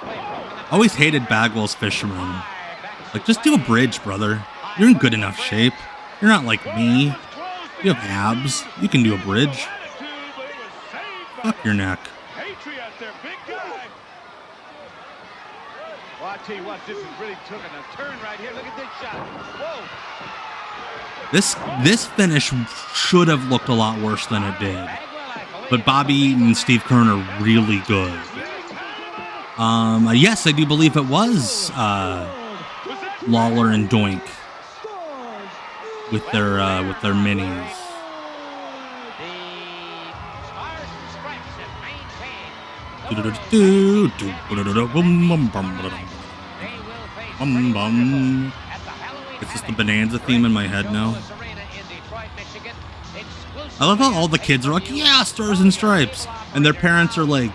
S1: I always hated Bagwell's Fisherman. Like, just do a bridge, brother. You're in good enough shape. You're not like me. You have abs. You can do a bridge. Fuck your neck.
S7: Well, I tell you what, this is really taking a turn right here. Look at this shot. Whoa.
S1: This finish should have looked a lot worse than it did. But Bobby Eaton and Steve Keirn are really good. Yes, I do believe it was Lawler and Doink with their minis. It's just the Bonanza theme in my head now. I love how all the kids are like, yeah, Stars and Stripes. And their parents are like,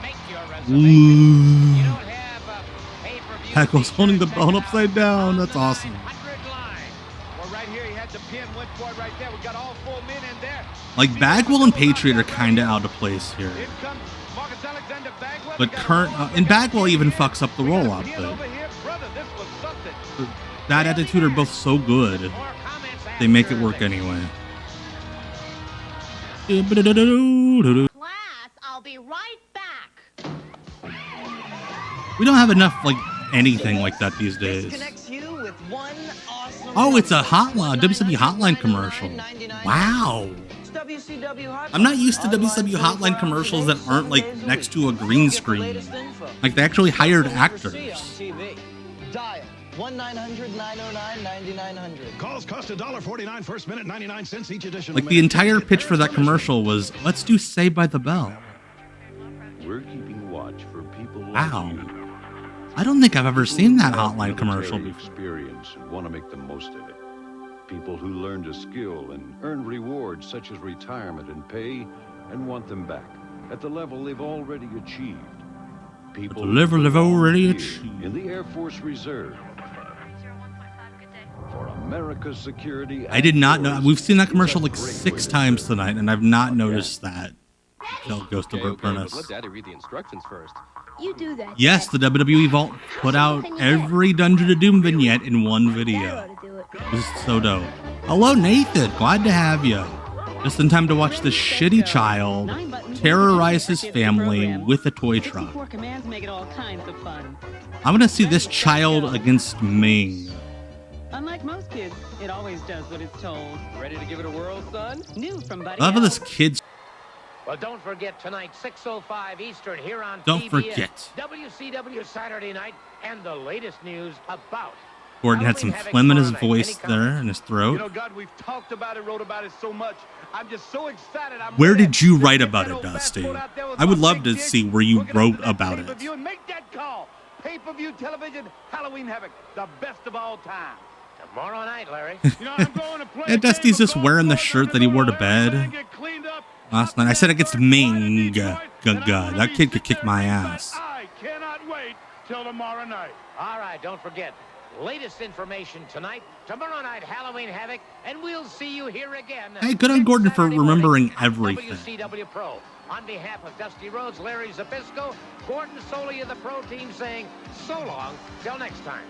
S1: ooh. Hackle's holding the belt upside down. That's awesome. Like, Bagwell and Patriot are kind of out of place here. But and Bagwell even fucks up the roll-up, though. That Attitude are both so good, they make it work anyway.
S11: Class, I'll be right back.
S1: We don't have enough, like, anything like that these days. Oh, it's a hotline, WCW hotline commercial. Wow. I'm not used to WCW hotline commercials that aren't, like, next to a green screen. Like, they actually hired actors.
S17: Dial 1-900-909-9900.
S5: Calls cost $1.49 first minute, 99 cents each additional
S1: Like, the entire pitch for that commercial was, let's do Saved by the Bell.
S12: We're keeping watch for people
S1: Wow.
S12: like you.
S1: I don't think I've ever seen that hotline commercial before.
S12: Experience and want to make the most of it. People who learned a skill and earned rewards such as retirement and pay and want them back at the level they've already achieved. People
S1: At the level they've already achieved.
S12: In the Air Force Reserve. For America's security.
S1: I did not know. We've seen that commercial like 6 times tonight, and I've not noticed that. Until it goes to Burt Furnace.
S18: Let Daddy read the instructions first.
S11: You do that.
S1: Yes, the WWE Vault put out every Dungeon of Doom vignette in one video. This is so dope. Hello, Nathan. Glad to have you. Just in time to watch this shitty child terrorize his family with a toy truck.
S10: 64 commands make it all kinds of fun.
S1: I'm gonna see this child against Ming.
S10: Unlike most kids, it always does what it's told.
S18: Ready to give it a whirl, son?
S10: New from Buddy.
S1: I love how this kid's.
S2: Well, don't forget tonight, 6:05 Eastern, here on
S1: Don't
S2: TBS,
S1: forget.
S2: WCW Saturday Night, and the latest news about.
S1: Gordon had some phlegm in his voice there, in his throat.
S7: You know, God, we've talked about it, wrote about it so much. I'm just so excited.
S1: Where did you write about it, Dusty? I would love to see where you wrote about it.
S7: And make that call. Pay-per-view television, Halloween Havoc, the best of all time.
S2: Tomorrow night, Larry.
S1: Yeah, Dusty's just wearing the shirt that he wore to bed last night. I said against Ming. That kid could kick my ass.
S6: I cannot wait till tomorrow night.
S2: All right, don't forget. Latest information tonight. Tomorrow night, Halloween Havoc, and we'll see you here again.
S1: Hey, good on Gordon for remembering everything.
S2: WCW Pro. On behalf of Dusty Rhodes, Larry Zbyszko, Gordon Solie of the Pro Team saying so long. Till next time.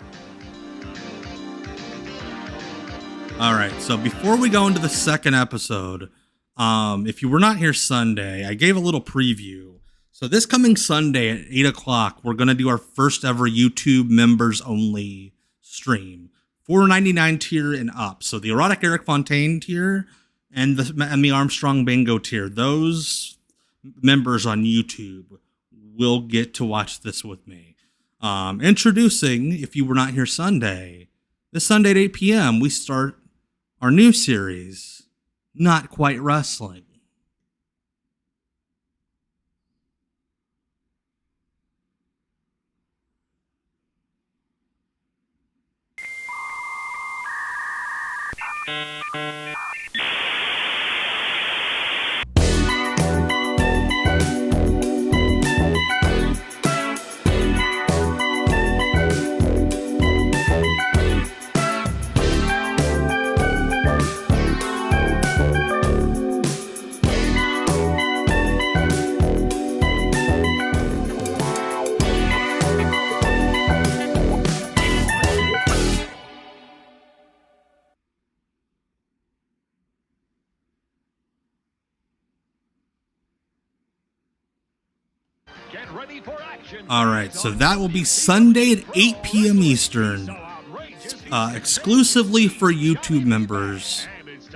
S1: All right, so before we go into the second episode, if you were not here Sunday, I gave a little preview. So this coming Sunday at 8 o'clock, we're going to do our first ever YouTube members only stream. $4.99 tier and up. So the Erotic Eric Fontaine tier and the Armstrong Bingo tier. Those members on YouTube will get to watch this with me. Introducing, if you were not here Sunday, this Sunday at 8 p.m., we start our new series, Not Quite Wrestling.
S5: Get ready for action.
S1: All right, so that will be Sunday at 8 p.m. Eastern, exclusively for YouTube members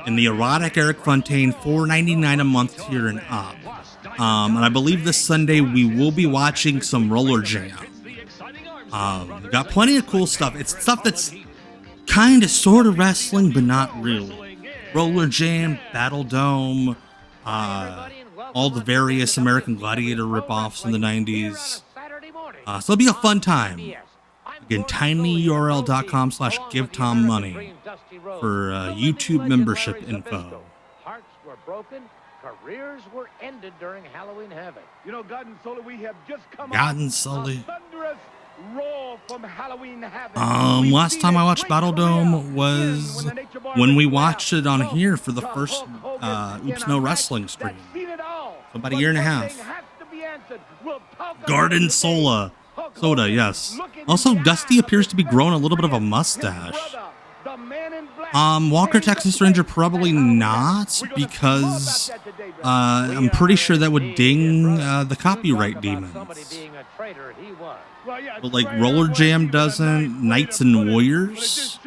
S1: in the erotic Eric Fontaine $4.99 a month tier and up. And I believe this Sunday we will be watching some Roller Jam. We got plenty of cool stuff. It's stuff that's kind of sort of wrestling, but not really. Roller Jam, Battle Dome, all the various American Gladiator ripoffs in the 90s. So it'll be a fun time. Again, tinyurl.com/givetommoney for YouTube membership info.
S16: Hearts were broken. Careers were ended during Halloween Havoc.
S7: You know, Gordon Solie, we have just come
S1: Gordon
S7: off
S1: Solie.
S7: a thunderous roar from Halloween Havoc.
S1: Last time I watched Battle Dome was when we watched it on here for the first Oops No Wrestling stream. So about a year and a half. Gordon Solie. Soda, yes. Also, Dusty appears to be growing a little bit of a mustache. Walker Texas Ranger probably not, because I'm pretty sure that would ding the copyright demons. But like Roller Jam doesn't, Knights and Warriors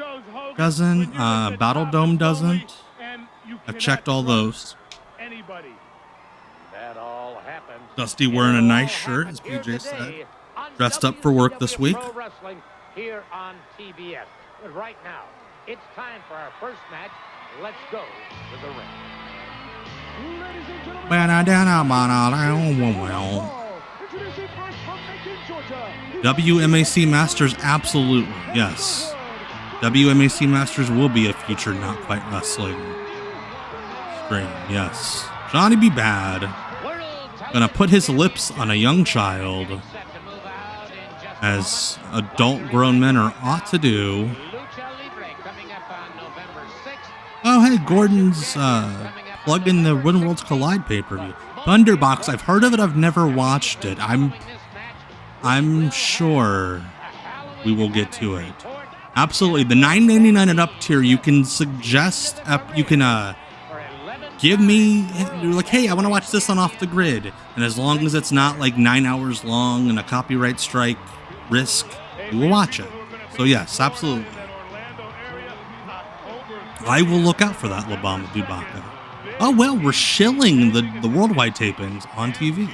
S1: doesn't, Battle Dome doesn't. I've checked all those. Dusty wearing a nice shirt, as PJ said. Dressed up for work this week.
S16: Here on TBS. But right now, it's time for our first match. Let's go to the ring.
S1: WMAC Masters, absolutely, yes. WMAC Masters will be a future Not Quite Wrestling stream, yes. Johnny B. Bad gonna put his lips on a young child, as adult grown men are ought to do. Oh, hey, Gordon's plugging the When Worlds Collide pay-per-view. Thunderbox, I've heard of it, I've never watched it. I'm sure we will get to it. Absolutely, the $9.99 and up tier, you can suggest, you can give me, you're like, hey, I want to watch this on Off the Grid. And as long as it's not like 9 hours long and a copyright strike risk, we will watch it. So yes, absolutely. I will look out for that, Labama Dubaka. Oh well, we're shilling the worldwide tapings on TV.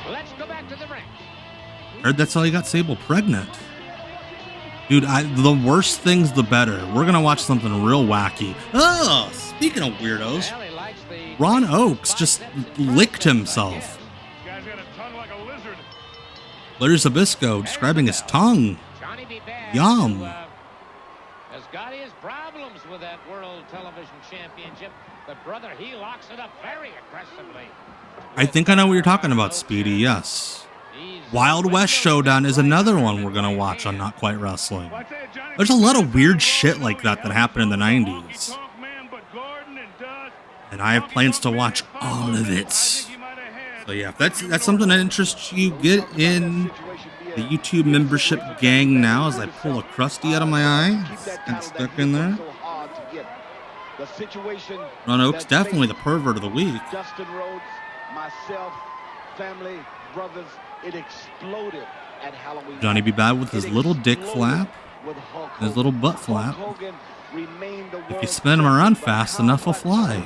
S16: Let's go back to the ring.
S1: Heard that's how he got Sable pregnant. Dude, the worse things, the better. We're gonna watch something real wacky. Oh, speaking of weirdos, Ron Oakes just licked himself. Larry Zbyszko describing his tongue. Yum.
S16: Has got his problems with that World Television Championship, but brother, he locks it up very aggressively.
S1: I think I know what you're talking about, Speedy. Yes. Wild West Showdown is another one we're going to watch on Not Quite Wrestling. There's a lot of weird shit like that happened in the 90s. And I have plans to watch all of it. So yeah, if that's something that interests you, get in the YouTube membership gang now as I pull a crusty out of my eye. It's kind of stuck in there. Ron Oakes, definitely the pervert of the week.
S7: Dustin Rhodes, myself, family, brothers, it exploded at Halloween.
S1: Johnny B. Bad with his little dick flap and his little butt flap. If you spin him around fast enough, he'll fly.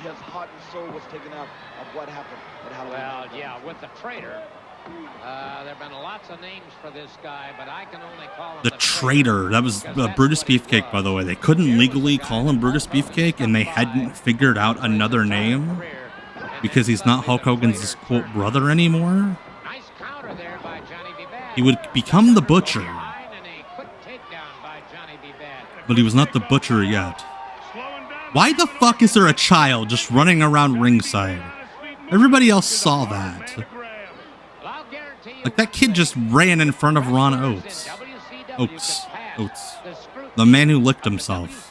S7: His heart and soul was taken out of what happened at Halloween.
S16: Well, yeah, with the traitor, there have been lots of names for this guy, but I can only call him
S1: the traitor. That was Brutus Beefcake, by the way. They couldn't legally call him Brutus Beefcake, and they hadn't figured out another name because he's not Hulk Hogan's quote brother anymore. He would become the Butcher, but he was not the Butcher yet. Why the fuck is there a child just running around ringside? Everybody else saw that. Like, that kid just ran in front of Ron Oates. Oates. The man who licked himself.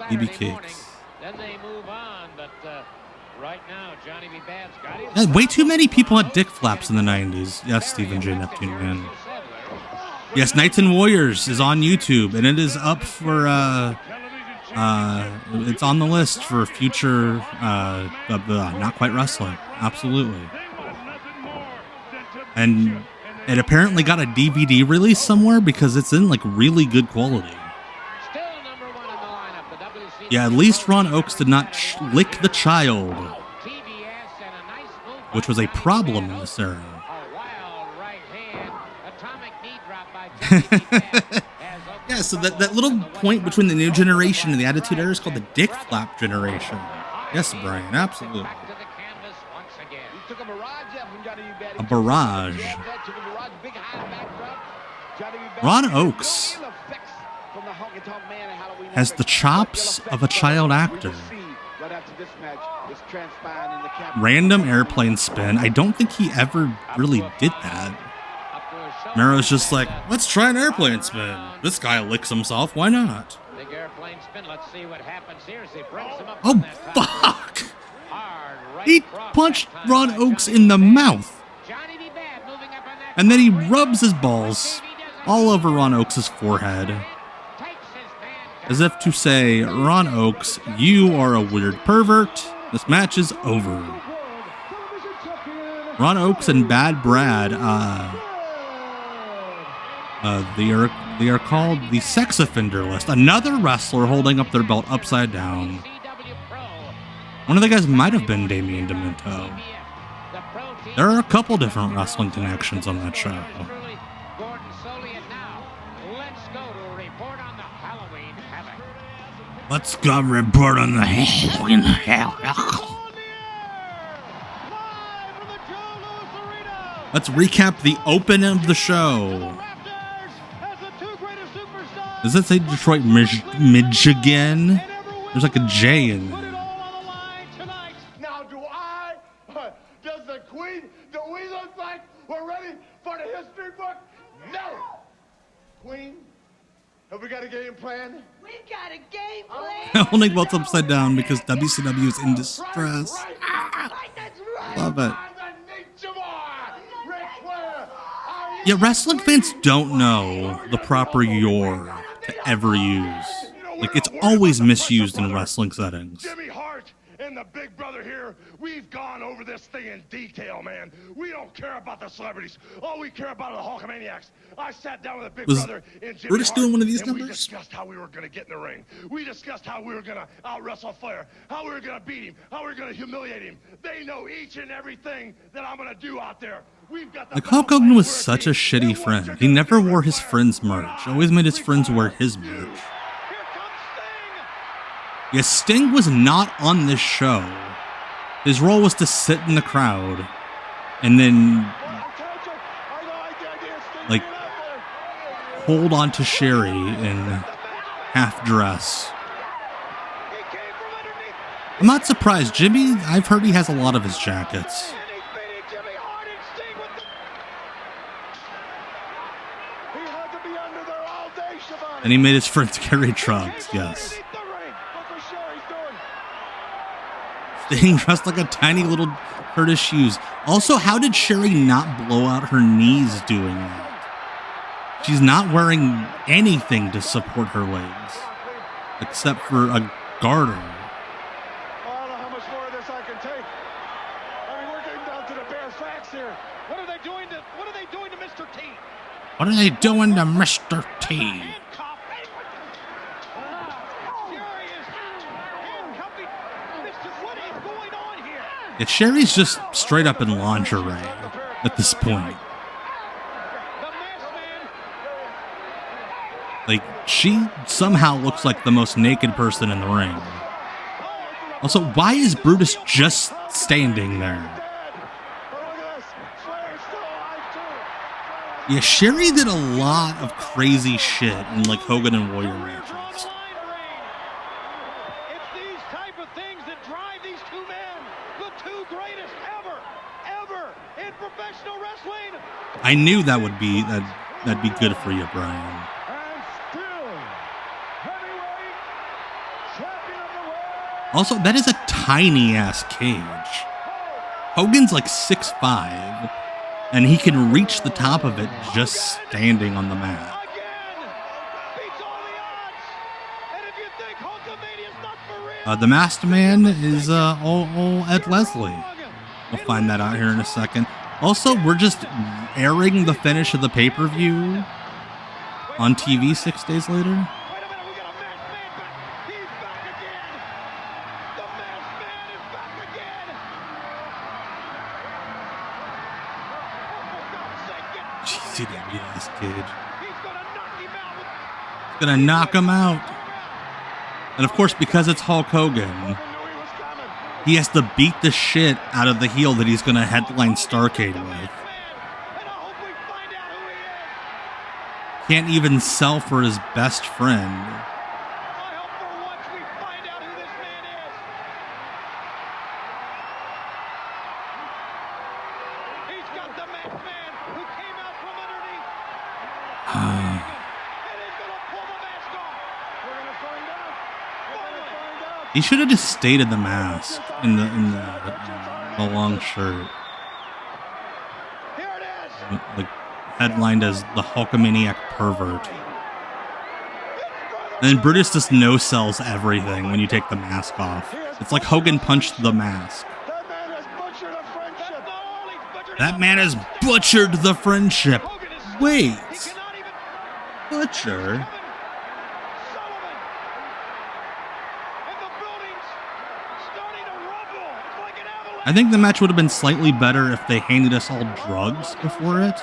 S1: BB Cakes. Yeah, way too many people had dick flaps in the 90s. Yes, Stephen J. Neptune, man. Yes, Knights and Warriors is on YouTube, and it is up for, it's on the list for future, Not Quite Wrestling. Absolutely. And it apparently got a DVD release somewhere because it's in, like, really good quality. Yeah, at least Ron Oates did not lick the child, which was a problem in this era. Yeah, so that little point between the new generation and the Attitude Era is called the dick flap generation. Yes, Brian, absolutely. A barrage. Ron Oates has the chops of a child actor. Random airplane spin. I don't think he ever really did that. Mero's just like, let's try an airplane spin. This guy licks himself. Why not? Oh, fuck! He punched Ron Oates in the mouth. And then he rubs his balls all over Ron Oates' forehead. As if to say, Ron Oates, you are a weird pervert. This match is over. Ron Oates and Bad Brad, they are called the sex offender list. Another wrestler holding up their belt upside down. One of the guys might have been Damien Demento. There are a couple different wrestling connections on that show.
S16: Gordon Solie, and now let's go to a report on the Halloween Havoc.
S1: Let's go report on the Halloween Havoc. Let's recap the open of the show. Does it say Detroit, Michigan? There's like a J in there.
S6: Now, does the Queen, do we look like we're ready for the history book? No! Queen, have we got a game plan?
S11: We've got a game plan.
S1: Holding belts upside down because WCW is in distress. Love it. Yeah, wrestling fans don't know the proper "your" to ever use. Like, it's always misused in wrestling settings.
S6: Jimmy Hart and the big brother here, we've gone over this thing in detail, man. We don't care about the celebrities. All we care about are the Hulkamaniacs. I sat down with the big brother and Jimmy
S1: We're just doing one of these
S6: and
S1: numbers?
S6: we discussed how we were going to get in the ring. We discussed how we were going to out-wrestle Flair, how we were going to beat him, how we were going to humiliate him. They know each and everything that I'm going to do out there.
S1: Like, Hulk Hogan was such a shitty friend. He never wore his friends' merch. Always made his friends wear his merch. Yeah, Sting was not on this show. His role was to sit in the crowd and then, like, hold on to Sherry in half dress. I'm not surprised. Jimmy, I've heard he has a lot of his jackets. And he made his friends carry trucks, yes. Sting dressed like a tiny little Curtis shoes. Also, how did Sherry not blow out her knees doing that? She's not wearing anything to support her legs. Except for a garter.
S6: I don't know how much more of this I can take. I mean, we're getting down to the bare facts here. What are they doing to Mr. T?
S1: What are they doing to Mr. T? Yeah, Sherry's just straight up in lingerie at this point. Like, she somehow looks like the most naked person in the ring. Also, why is Brutus just standing there? Yeah, Sherry did a lot of crazy shit in like Hogan and Warrior matches.
S6: It's these type of things that drive these two men, the two greatest ever in professional wrestling.
S1: I knew that would be that'd be good for you, Brian. Also, that is a tiny ass cage. Hogan's like 6'5", and he can reach the top of it just standing on the mat. The Masked Man is all Ed Leslie. We'll find that out here in a second. Also, we're just airing the finish of the pay-per-view on TV 6 days later. See that big ass kid. He's gonna knock him out. And of course, because it's Hulk Hogan, he has to beat the shit out of the heel that he's gonna headline Starrcade with. Can't even sell for his best friend. He should have just stayed in the mask, in the long shirt. Like headlined as the Hulkamaniac pervert. And then Brutus just no-sells everything when you take the mask off. It's like Hogan punched the mask. That man has butchered the friendship. Wait. Butcher? I think the match would have been slightly better if they handed us all drugs before it.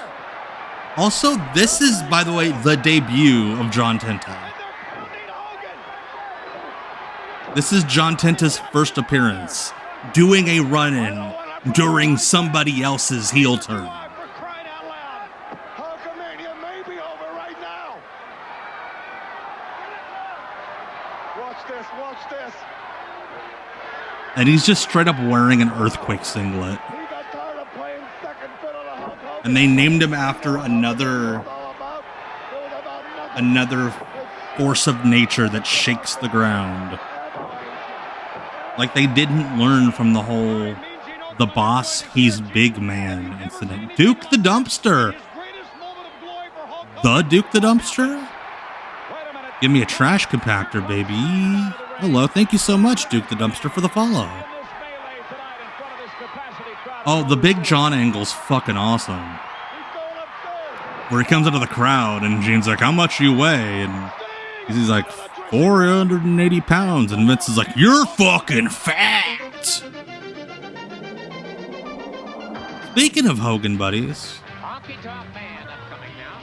S1: Also, this is, by the way, the debut of John Tenta. This is John Tenta's first appearance, doing a run-in during somebody else's heel turn.
S6: Watch this.
S1: And he's just straight up wearing an Earthquake singlet. And they named him after another force of nature that shakes the ground. Like they didn't learn from the whole the boss, he's big man incident. Duke the Dumpster. The Duke the Dumpster? Give me a trash compactor, baby. Hello, thank you so much, Duke the Dumpster, for the follow. Oh, the Big John angle's fucking awesome. Where he comes out of the crowd and Gene's like, how much you weigh? And he's like, 480 pounds. And Vince is like, you're fucking fat. Speaking of Hogan buddies.
S2: Honky Tonk Man upcoming now.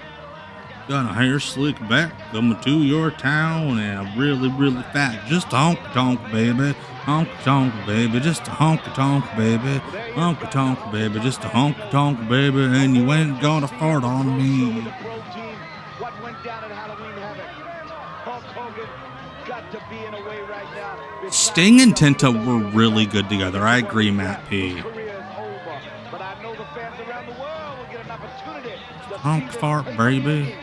S1: Got a hair slick back coming to your town and I'm really, really fat. Just a honky tonk, baby. Honky tonk, baby. Just a honky tonk, baby. Honky tonk, baby. Just a honky tonk, baby. And you ain't gonna fart on me.
S7: What went down at Halloween Havoc? Hulk Hogan got to be in a way right now.
S1: Sting and Tenta were really good together. I agree, Matt P.
S7: But I know the fans around the world will get an opportunity.
S1: Honk fart, baby.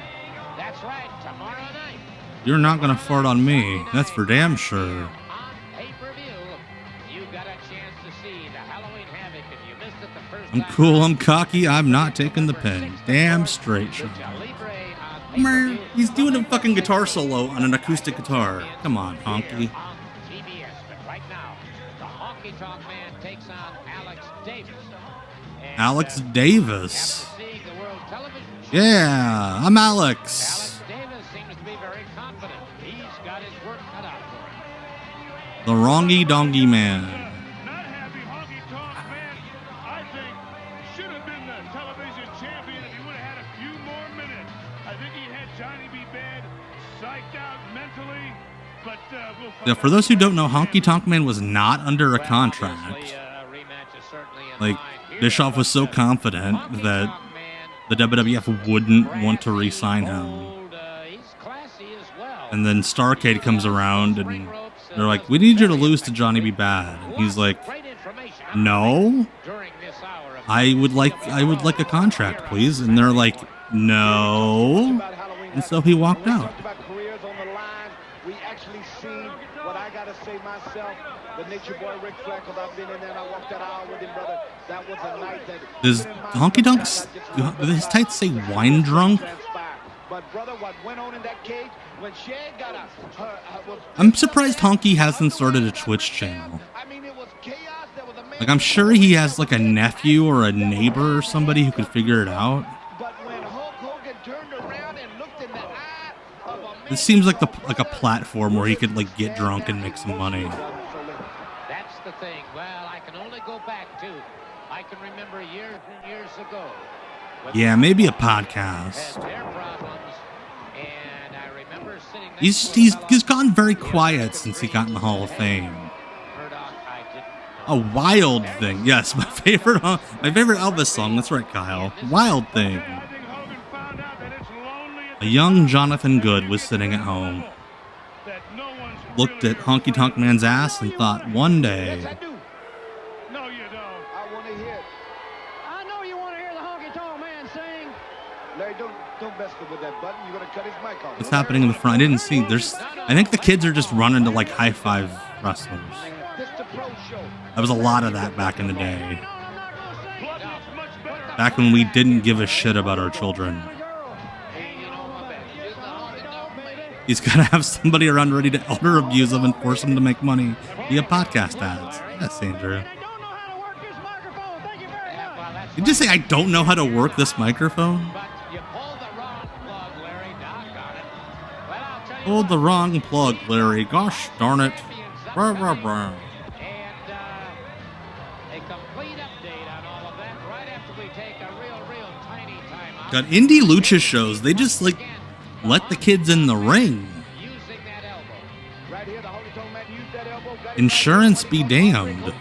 S2: That's right, tomorrow night.
S1: You're not gonna fart on me. That's for damn sure.
S2: On pay-per-view, you got a chance to see the Halloween Havoc if you missed it the first
S1: I'm
S2: time.
S1: cool, I'm cocky, I'm not taking the pin. Damn straight, Sean. He's doing a fucking guitar solo on an acoustic guitar. Come on, Honky.
S2: TBS, but right now, the Honky Tonk Man takes on Alex Davis. And,
S1: Alex Davis.
S2: after seeing the World Television Show,
S1: Yeah, I'm Alex.
S2: Alex Davis seems to be very confident. He's got his work cut out for him.
S1: The Wrongy Dongy Man.
S5: Not happy Honky Tonk Man, I think, should have been the television champion if he would have had a few more minutes. I think he had Johnny B. Bad psyched out mentally, but we'll find
S1: Yeah, for those who don't know, Honky Tonk Man was not under a contract.
S2: Rematch is certainly in
S1: Like,
S2: line.
S1: Bischoff was so confident that the WWF wouldn't want to re-sign him. And then Starrcade comes around and they're like, we need you to lose to Johnny B. Bad. And he's like, no, I would like a contract, please. And they're like, no. And so he walked out.
S7: We actually seen what I gotta say myself. The Nature Boy Ric Flair, because I've been in there and I walked that aisle with him, brother. That was a night that.
S1: Does Honky Tonks, do his tights say wine drunk?
S7: But brother, what went on in that cage when Shad got us?
S1: I'm surprised Honky hasn't started a Twitch channel. Like, I'm sure he has like a nephew or a neighbor or somebody who could figure it out. This seems like a platform where he could like get drunk and make some money.
S2: That's the thing. Well, I can only go back to, I can remember years and years ago.
S1: Yeah, maybe a podcast. He's gone very quiet since he got in the Hall of Fame. A Wild Thing. Yes, my favorite Elvis song. That's right, Kyle. Wild Thing. A young Jonathan Good was sitting at home, looked at Honky Tonk Man's ass and thought, one day.
S7: No, you don't. I want to hear it. I know you want to hear the Honky Tonk Man sing. Larry, don't mess with that button. You're gonna cut his mic off.
S1: What's happening in the front? I didn't see. I think the kids are just running to like high five wrestlers. There was a lot of that back in the day. Back when we didn't give a shit about our children. He's got to have somebody around ready to elder abuse them and force them to make money via podcast ads. Yes, Andrew. Did you just say I don't know how to work this microphone? Pulled the wrong plug, Larry. Gosh darn it. Brr, brr, brr. Got indie lucha shows. They just like let the kids in the ring. Insurance be damned.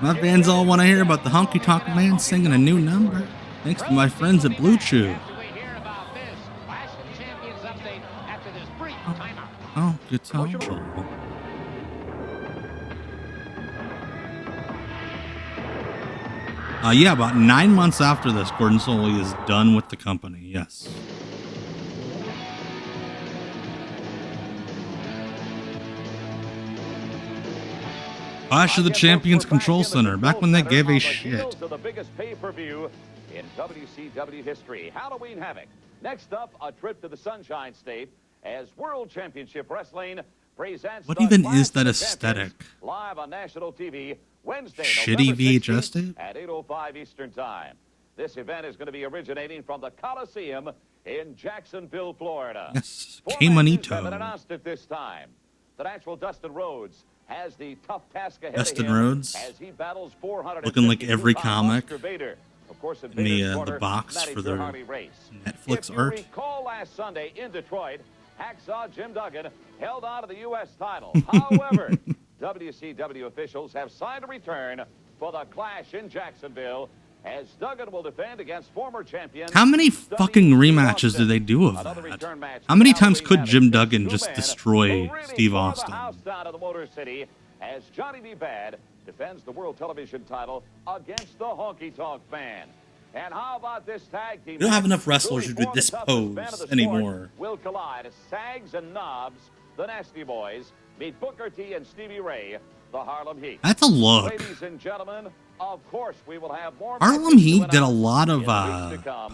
S1: My fans all want to hear about the Honky Tonk Man singing a new number. Thanks to my friends at Blue Chew. Oh, guitar. Yeah, about 9 months after this, Gordon Solie is done with the company. Yes. Clash of the Champions Control Center, back when they gave a shit.
S15: To the biggest pay-per-view in WCW history, Halloween Havoc. Next up, a trip to the Sunshine State as World Championship Wrestling presents.
S1: What even is that aesthetic?
S15: Live on national TV Wednesday,
S1: shitty VHS tape
S15: at 8:05 Eastern Time. This event is going to be originating from the Coliseum in Jacksonville, Florida.
S1: Yes, K-Manito.
S15: Announced at this time. The natural Dustin Rhodes has the tough task ahead
S1: Dustin
S15: of him
S1: Rhodes,
S15: as he battles 400
S1: looking like every comic
S15: of course, in
S1: the box for their Netflix art.
S15: If you recall last Sunday in Detroit, Hacksaw Jim Duggan held on to the U.S. title. However, WCW officials have signed a return for the clash in Jacksonville as Duggan will defend against former champion.
S1: How many fucking rematches do they do of that? How many times could Jim Duggan just destroy Steve Austin?
S15: Down to the Motor City as Johnny B. Bad defends the World Television title against the Honky Tonk Man. And how about this tag team?
S1: We don't have enough wrestlers who do this pose anymore.
S15: Will collide as Sags and Knobs, the Nasty Boys, meet Booker T and Stevie Ray, the Harlem Heat.
S1: That's a look.
S15: Ladies and gentlemen, of course we will have more.
S1: Harlem Heat did a lot of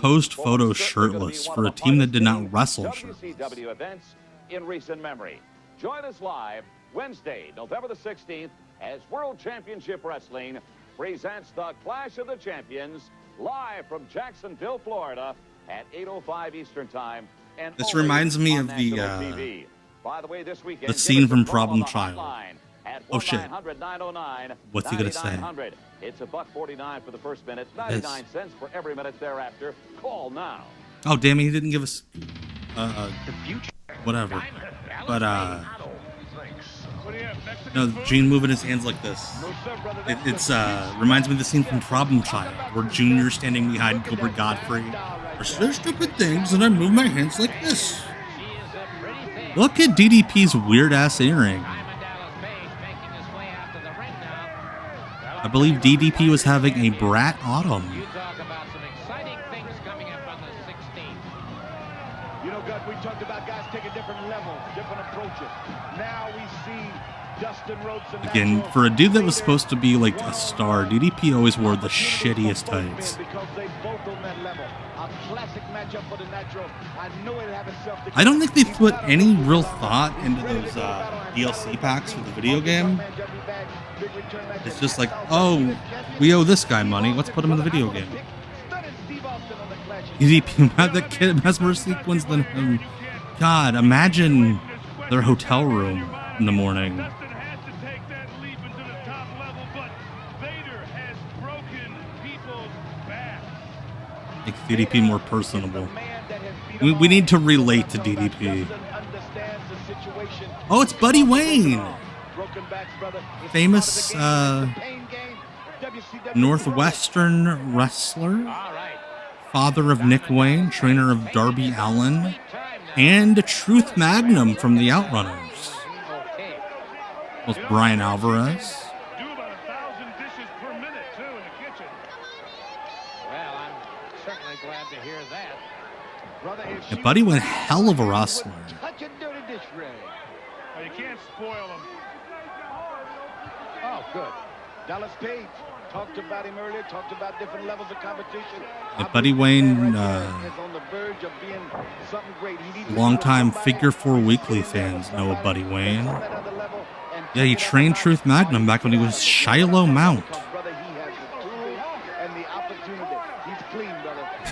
S1: post photos shirtless for a team that did not wrestle shirtless.
S15: WCW events in recent memory. Join us live Wednesday, November the 16th, as World Championship Wrestling presents the Clash of the Champions live from Jacksonville, Florida at 8:05 Eastern Time. And
S1: this reminds me of
S15: the By the way, this weekend,
S1: the scene from Problem Child. Oh shit.
S15: 909
S1: What's he gonna say?
S15: It's $1.49 for the first minute, 99 cents for every minute thereafter. Call now.
S1: Oh damn it, he didn't give us whatever. But
S5: What do you have,
S1: No, Gene moving his hands like this. It's reminds me of the scene from Problem Child, where Junior's standing behind Gilbert Godfrey. There's stupid things, and I move my hands like this. Look at DDP's weird-ass earring. I believe DDP was having a brat autumn.
S2: You talk about some exciting things coming up on the 16th.
S7: You know, Gus, we talked about guys taking different levels, different approaches. Now we see Dustin Rhodes.
S1: Again, for a dude that was supposed to be like a star, DDP always wore the shittiest tights.
S7: Because they both on that level. A classic matchup for the Natural. I know it have itself.
S1: I don't think they put any real thought into those DLC packs for the video game. It's just like, oh, we owe this guy money. Let's put him in the video game. DDP had that kid Mesmer sequence than him. God, imagine their hotel room in the morning. Make DDP more personable. We need to relate to DDP. Oh, it's Buddy Wayne. Famous Northwestern wrestler. Father of Nick Wayne, trainer of Darby Allin, and Truth Magnum from the Outrunners. Was Brian Alvarez. Yeah, Buddy went hell of a wrestler.
S5: You can't spoil them.
S7: Oh, good. Dallas Page talked about him earlier, talked about different levels of competition.
S1: Yeah, Buddy Wayne, longtime Figure 4 Weekly fans know of Buddy Wayne. Yeah, he trained Truth Magnum back when he was Shiloh Mount.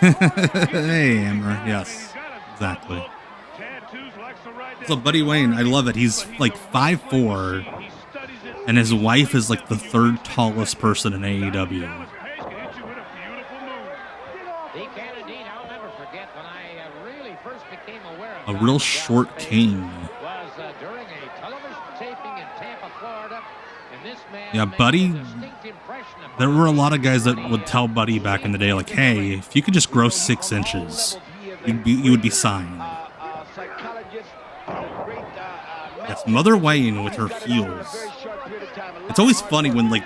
S1: Hey, Hammer. Yes, exactly. So Buddy Wayne, I love it. He's like 5'4", and his wife is like the third tallest person in AEW. A real short king. Yeah, Buddy. There were a lot of guys that would tell Buddy back in the day, like, "Hey, if you could just grow 6 inches, you would be signed." Yes, Mother Wayne with her heels. It's always funny when like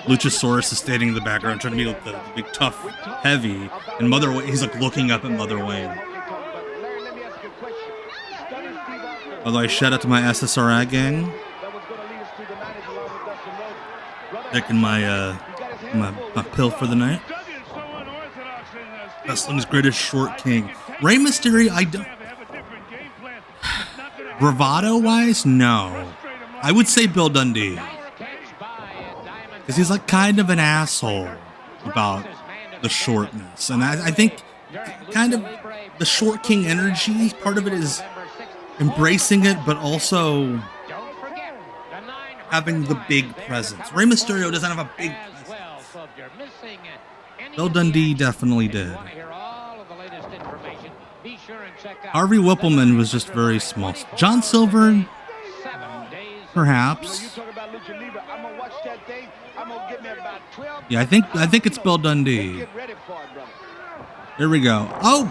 S1: Luchasaurus is standing in the background trying to be like the big tough heavy, and Mother Wayne, he's like looking up at Mother Wayne. Although I shout out to my SSRI gang. Taking my pill for the night. Wrestling's greatest short king. Rey Mysterio, I don't. Bravado wise, no. I would say Bill Dundee. Because he's like kind of an asshole about the shortness. And I think kind of the short king energy, part of it is embracing it, but also having the big presence. Rey Mysterio doesn't have a big presence. Bill Dundee definitely did. Harvey Whippleman was just very small. John Silver, perhaps. Yeah, I think it's Bill Dundee. Here we go. Oh!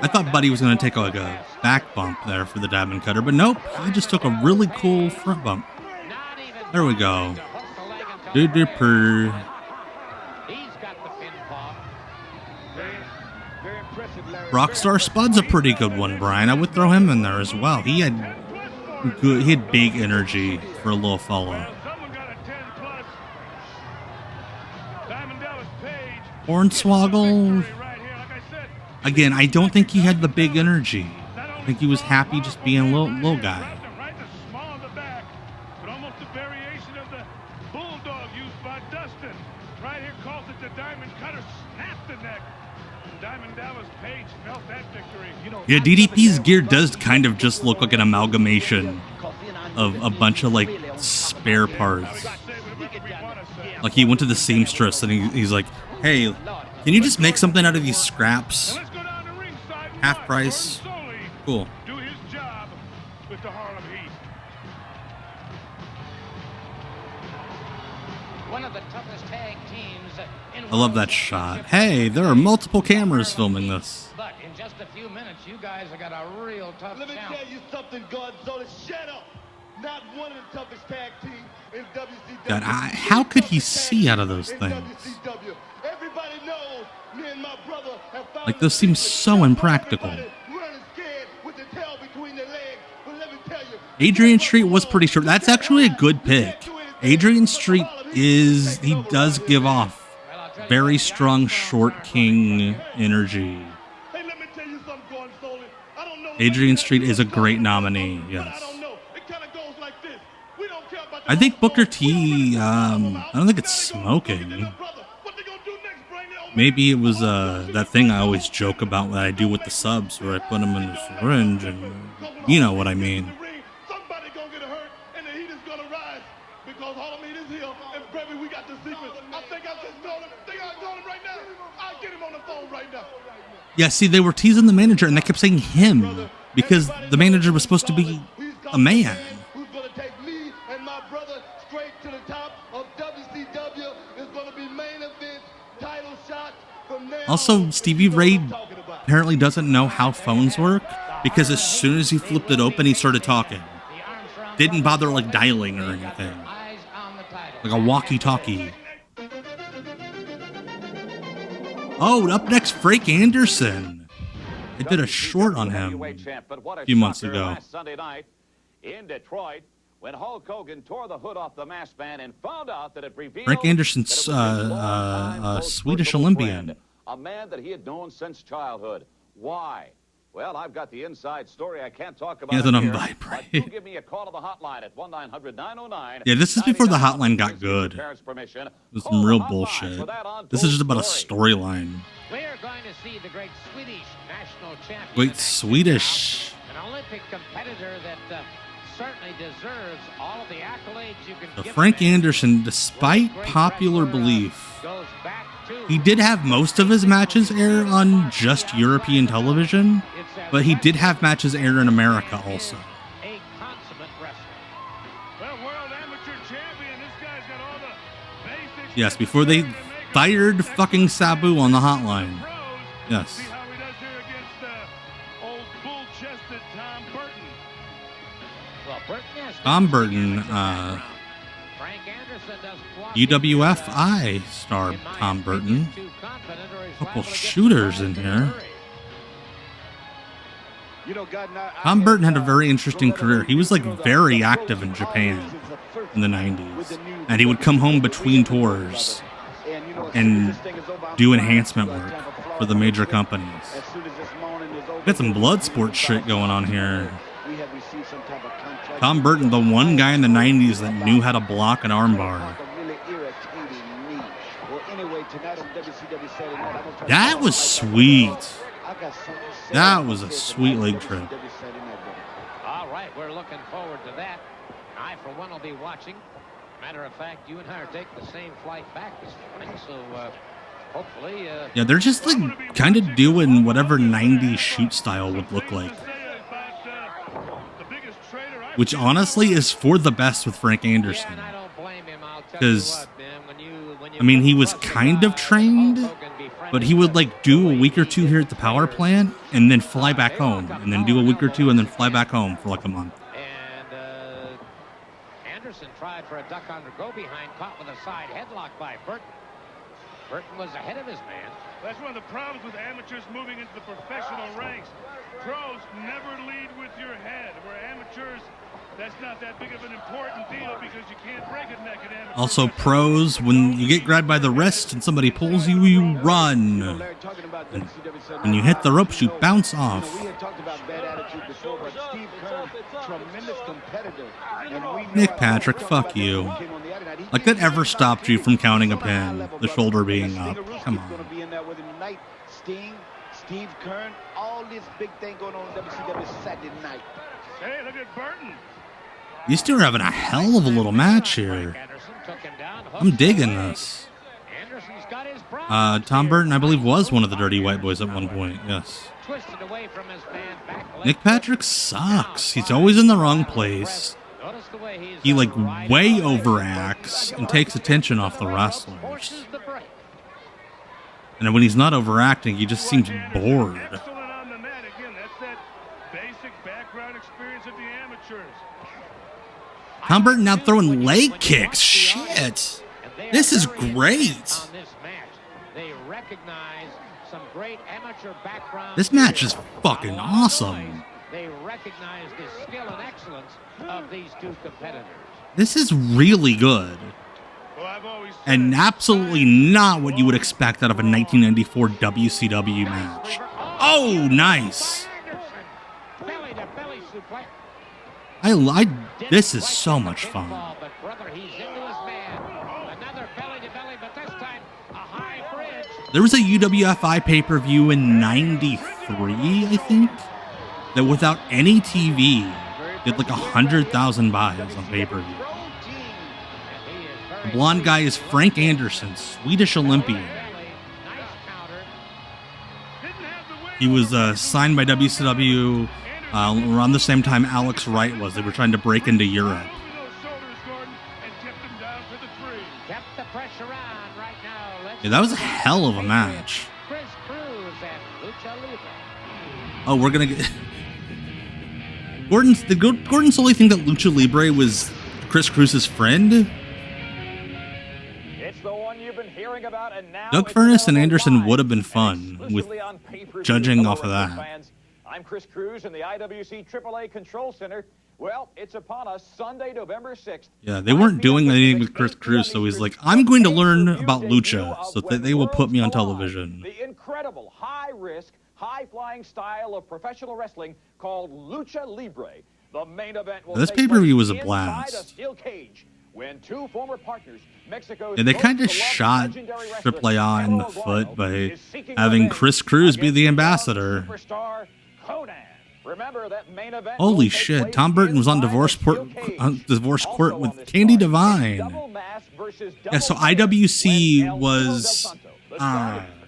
S1: I thought Buddy was going to take like a back bump there for the Diamond Cutter, but nope. He just took a really cool front bump. There we go. Rockstar Spud's a pretty good one, Brian. I would throw him in there as well. He had big energy for a little fella. Hornswoggle. Again, I don't think he had the big energy. I think he was happy just being a little guy. Yeah, DDP's gear does kind of just look like an amalgamation of a bunch of like spare parts. Like he went to the seamstress and he's like, "Hey, can you just make something out of these scraps? Half price, cool."
S5: Do his job with the Harlem Heat.
S16: one of the toughest tag teams in
S1: I love that shot. Hey, there are multiple cameras filming this.
S16: But in just a few minutes, you guys have got a real tough
S6: Let me
S16: challenge.
S6: tell you something, Gordon Solie. Shut up. Not one of the toughest tag teams in WCW.
S1: God, how could he see out of those things?
S6: Everybody knows me and my brother have found
S1: Like, those seem so impractical.
S6: running scared with the tail between their legs. But let me tell you,
S1: Adrian Street was pretty short. That's actually a good pick. Adrian Street he does give off very strong short king energy.
S6: hey, let me tell you something, Gordon Solie. I don't know.
S1: Adrian Street is a great nominee, yes. I think Booker T, I don't think it's smoking. Maybe it was that thing I always joke about that I do with the subs where I put them in the syringe and you know what I mean.
S6: Somebody gonna get hurt and the heat is gonna rise because Harlem Heat is here and baby we got the secret. I think I just told him. Think I told him right now. I'll get him on the phone right now.
S1: Yeah, see, they were teasing the manager and they kept saying him because the manager was supposed to be a man.
S6: Who's gonna take me and my brother straight to the top of WCW is gonna be main event title shot from there.
S1: Also, Stevie Ray apparently doesn't know how phones work because as soon as he flipped it open, he started talking. Didn't bother like dialing or anything. Like a walkie-talkie. Oh, up next, Frank Anderson. I did a short on him a few months ago.
S15: Last Sunday night in Detroit, when Hulk Hogan tore the hood off the masked man and found out that it revealed
S1: Frank Anderson's Swedish Olympian.
S15: friend, a man that he had known since childhood. Why? Well, I've got the inside story. I can't talk about
S1: He has
S15: it
S1: it on
S15: here,
S1: vibrate.
S15: but do give me a call to the hotline at 1-900-909.
S1: Yeah, this is before the hotline got good.
S15: Permission.
S1: It was some real bullshit. This is just about a storyline.
S16: We are going to see the great Swedish national champion.
S1: Wait, Swedish.
S16: An Olympic competitor that certainly deserves all of the accolades you can
S1: So
S16: give
S1: Frank
S16: him.
S1: Anderson, despite popular belief,
S16: Goes back to
S1: he did have most of his matches air on just European television, but he did have matches air in America also.
S16: a consummate wrestler.
S5: Well, world amateur champion. This guy's got all the basics.
S1: Yes, before they fired fucking Sabu on the hotline. Yes.
S5: See how he does here against old bull-chested Tom Burton.
S16: Well, Burton has
S1: Tom Burton,
S16: Frank Anderson does block
S1: UWFI star Tom Burton. Couple shooters in here.
S9: You know, Gordon,
S1: Tom Burton had a very interesting career. He was like very active in Japan in the 90s. And he would come home between tours and do enhancement work for the major companies. Got some blood sport shit going on here. Tom Burton, the one guy in the 90s that knew how to block an armbar. That was sweet. That was a sweet leg trip.
S16: All right, we're looking forward to that. I, for one, will be watching. Matter of fact, you and I are taking the same flight back this morning, so hopefully...
S1: Yeah, they're just like kind of doing whatever 90s shoot style would look like. Which honestly is for the best with Frank Anderson. Because, I mean, he was kind of trained, but he would like do a week or two here at the power plant and then fly back home. And then do a week or two and then fly back home for like a month.
S16: And Anderson tried for a duck under go behind, caught with a side headlock by Burton. Burton was ahead of his man.
S5: That's one of the problems with amateurs moving into the professional ranks. Pros never lead with your head, where amateurs, that's not that big of an important deal because you can't break a neck at amateur.
S1: Also, pros, when you get grabbed by the wrist and somebody pulls you, you run. And when you hit the ropes, you bounce off.
S9: We had talked about bad attitude before, but Steve Kern, tremendous competitor.
S1: Nick Patrick, fuck you. Like that ever stopped you from counting a pin, the shoulder being up. Come on.
S9: Going to be in there with him tonight. Sting, Steve Kern, all this big thing going on in WCW Saturday night.
S5: Hey, look at Burton.
S1: These two are having a hell of a little match here. I'm digging this. Tom Burton, I believe, was one of the Dirty White Boys at one point. Yes.
S16: Twisted away from his man, back leg.
S1: Nick Patrick sucks. He's always in the wrong place.
S16: Notice the way he's
S1: he like way overacts and takes attention off the wrestlers.
S16: forces the break.
S1: And then when he's not overacting, he just seems bored.
S5: Excellent on the mat. Again, that's that basic background experience of the amateurs.
S1: Tom Burton now throwing leg kicks. Shit. This is great.
S16: On this match, they recognize some great amateur background.
S1: This match is fucking awesome.
S16: They recognize the skill and excellence of these two competitors.
S1: This is really good. And absolutely not what you would expect out of a 1994 WCW match. Oh, nice. This is so much fun. There was a UWFI pay-per-view in 93, I think, that without any TV did like 100,000 buys on pay-per-view. The blonde guy is Frank Anderson, Swedish Olympian. He was signed by WCW around the same time Alex Wright was. They were trying to break into Europe. Yeah, that was a hell of a match. Oh, we're gonna get... Did Gordon Solie think that Lucha Libre was Chris Cruz's friend?
S15: It's the one you've been hearing about, and now
S1: Doug Furnace and Anderson would have been fun with judging off of that.
S15: I'm Chris Cruz in the IWC AAA Control Center. Well, it's upon us Sunday, November 6th.
S1: Yeah, they weren't doing anything with Chris Cruz, so he's like, I'm going to learn about Lucha so that they will put me on television.
S15: The incredible, high-risk, high-flying style of professional wrestling called Lucha Libre. The main event will
S1: This
S15: take
S1: pay-per-view
S15: place
S1: was a
S15: inside
S1: blast.
S15: a steel cage when two former partners, Mexico's
S1: Yeah, they kind of
S15: most beloved
S1: shot
S15: legendary wrestler,
S1: AAA in the
S15: Pedro
S1: foot
S15: Aguayo,
S1: by
S15: is seeking
S1: having
S15: revenge
S1: Chris Cruz be the
S15: against
S1: ambassador.
S15: superstar Conan. Remember that main event
S1: Holy
S15: will take
S1: shit,
S15: place
S1: Tom Burton was on
S15: inside
S1: divorce
S15: a
S1: court with Candy Divine. Yeah, so IWC was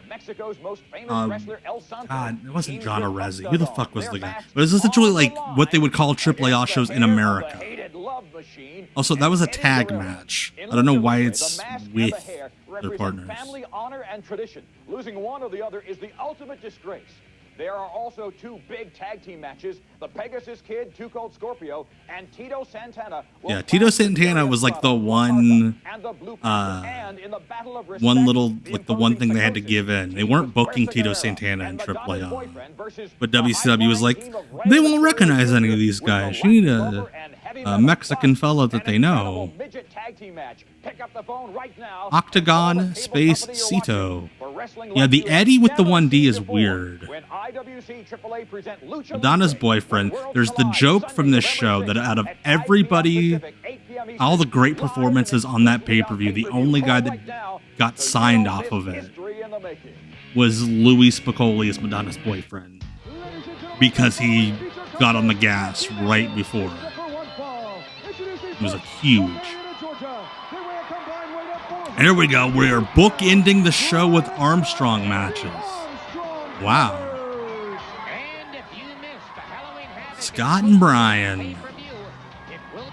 S15: Mexico's most famous wrestler, El Santo.
S1: God, it wasn't John Arezzi. Who the fuck was the guy? But it was essentially like what they would call AAA shows in America. Also, that was a tag match. I don't know why it's with their partners.
S15: Family honor and tradition. Losing one or the other is the ultimate disgrace. There are also two big tag team matches. The Pegasus Kid, Too Cold Scorpio, and Tito Santana.
S1: Yeah, Tito Santana was like the one, one thing they had to give in. They weren't booking Tito Santana in AAA. But WCW was like, they won't recognize any of these guys. You need a Mexican fellow that they know. Octagon Space Cito. Yeah, the Eddie with the 1D is weird. Madonna's boyfriend. There's the joke from this show that out of everybody, all the great performances on that pay-per-view, the only guy that got signed off of it was Louis Spicoli as Madonna's boyfriend. Because he got on the gas right before. It was huge. And here we go. We're bookending the show with Armstrong matches. Wow. Scott and Brian.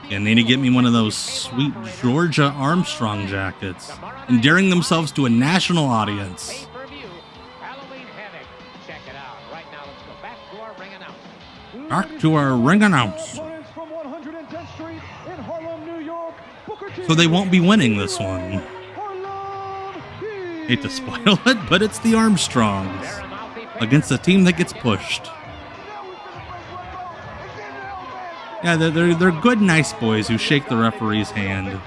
S1: You need to get me one of those sweet Georgia Armstrong jackets. Endearing themselves to a national audience. Back to our ring announce. So they won't be winning this one. Hate to spoil it, but it's the Armstrongs against a team that gets pushed. Yeah, they're good, nice boys who shake the referee's hand.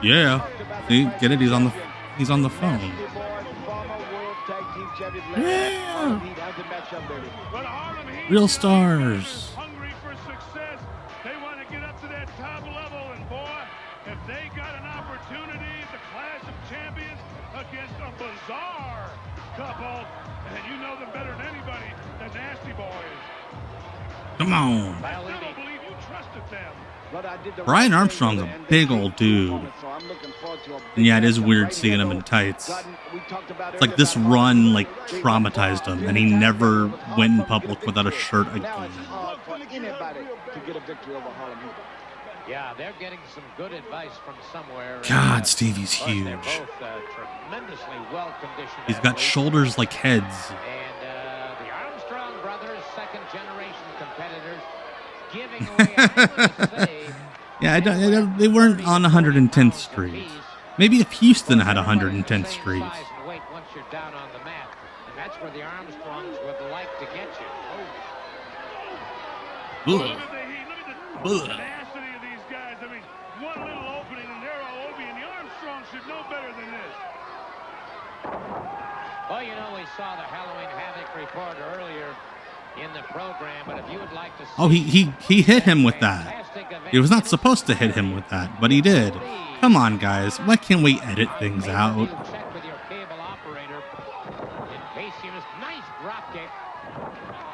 S1: Yeah, see, get it? He's on the phone. Yeah. Real stars.
S5: Hungry for success. They want to get up to that top level, and boy, if they got an opportunity at the Clash of Champions against a bizarre couple, and you know them better than anybody, the Nasty Boys.
S1: Come on.
S5: I still don't believe you trusted them.
S1: Brian Armstrong's a big old dude. And yeah, it is weird seeing him in tights. It's like this run like traumatized him, and he never went in public without a shirt again.
S7: Now it's hard for anybody to get a victory over Harlem Heat.
S16: Yeah, they're getting some good advice from somewhere.
S1: God, Stevie's huge.
S16: They're both tremendously well-conditioned.
S1: He's got shoulders like heads.
S16: And the Armstrong Brothers, second-generation competitors, giving away, I would say,
S1: Yeah, they weren't on 110th Street. Maybe if Houston had 110th Street.
S16: weight once you're down on the mat, and that's where the Armstrongs would like to get you.
S5: Look at the tenacity of these guys. I mean, one little opening and they're all over you, and the Armstrongs should know better than this.
S16: Well, you know, we saw the Halloween Havoc report earlier in the program, but if you would like to see...
S1: Oh, he hit him with that. He was not supposed to hit him with that, but he did. Come on, guys. Why can't we edit things out?
S16: Check with your cable operator in case you missed. Nice drop kick.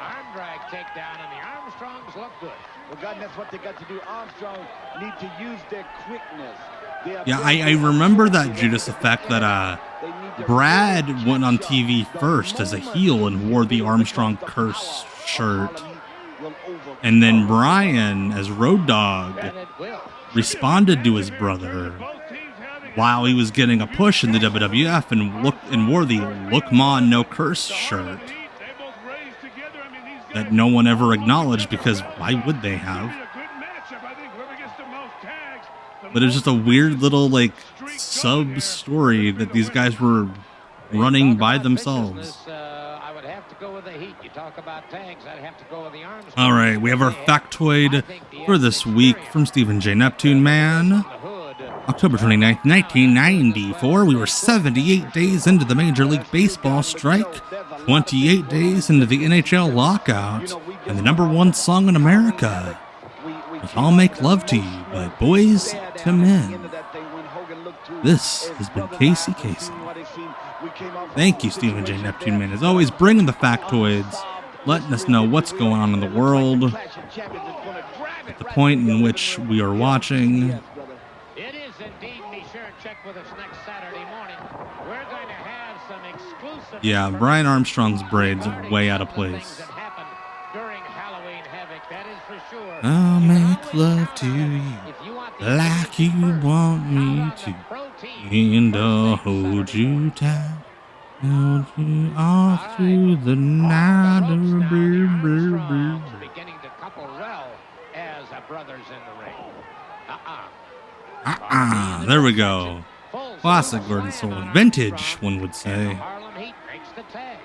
S16: Arm drag takedown, and the Armstrongs look good.
S7: Well, God, that's what they got to do. Armstrong need to use their quickness.
S1: Yeah, I remember that Judas effect that Brad went on TV first as a heel and wore the Armstrong curse shirt. And then Brian, as Road Dogg, responded to his brother while he was getting a push in the WWF and wore the Look Ma No Curse shirt that no one ever acknowledged, because why would they have? But it was just a weird little like sub story that these guys were running by themselves.
S16: I would have to go with the Heat. You talk about tags, I'd have to go with the Armstrongs.
S1: All right, we have our factoid for this week from Stephen J. Neptune Man. October 29th, 1994, we were 78 days into the Major League Baseball strike, 28 days into the NHL lockout, and the #1 song in America was I'll Make Love to You by Boys to Men. This has been Casey. Thank you, Stephen J. Neptune Man, as always, bringing the factoids, letting us know what's going on in the world at the point in which we are watching.
S16: It is indeed. Be sure and check with us next Saturday morning. We're going to have some exclusive...
S1: Yeah, Brian Armstrong's braids are way out of place.
S16: During Halloween Havoc, that is for sure.
S1: I'll make love to you like you want me to, and I'll hold you tight, hold you all through the night.
S16: Beginning to couple well as brothers in the ring.
S1: There we go. Classic Gordon Solie. Vintage, one would say.
S16: Harlem Heat makes the tag.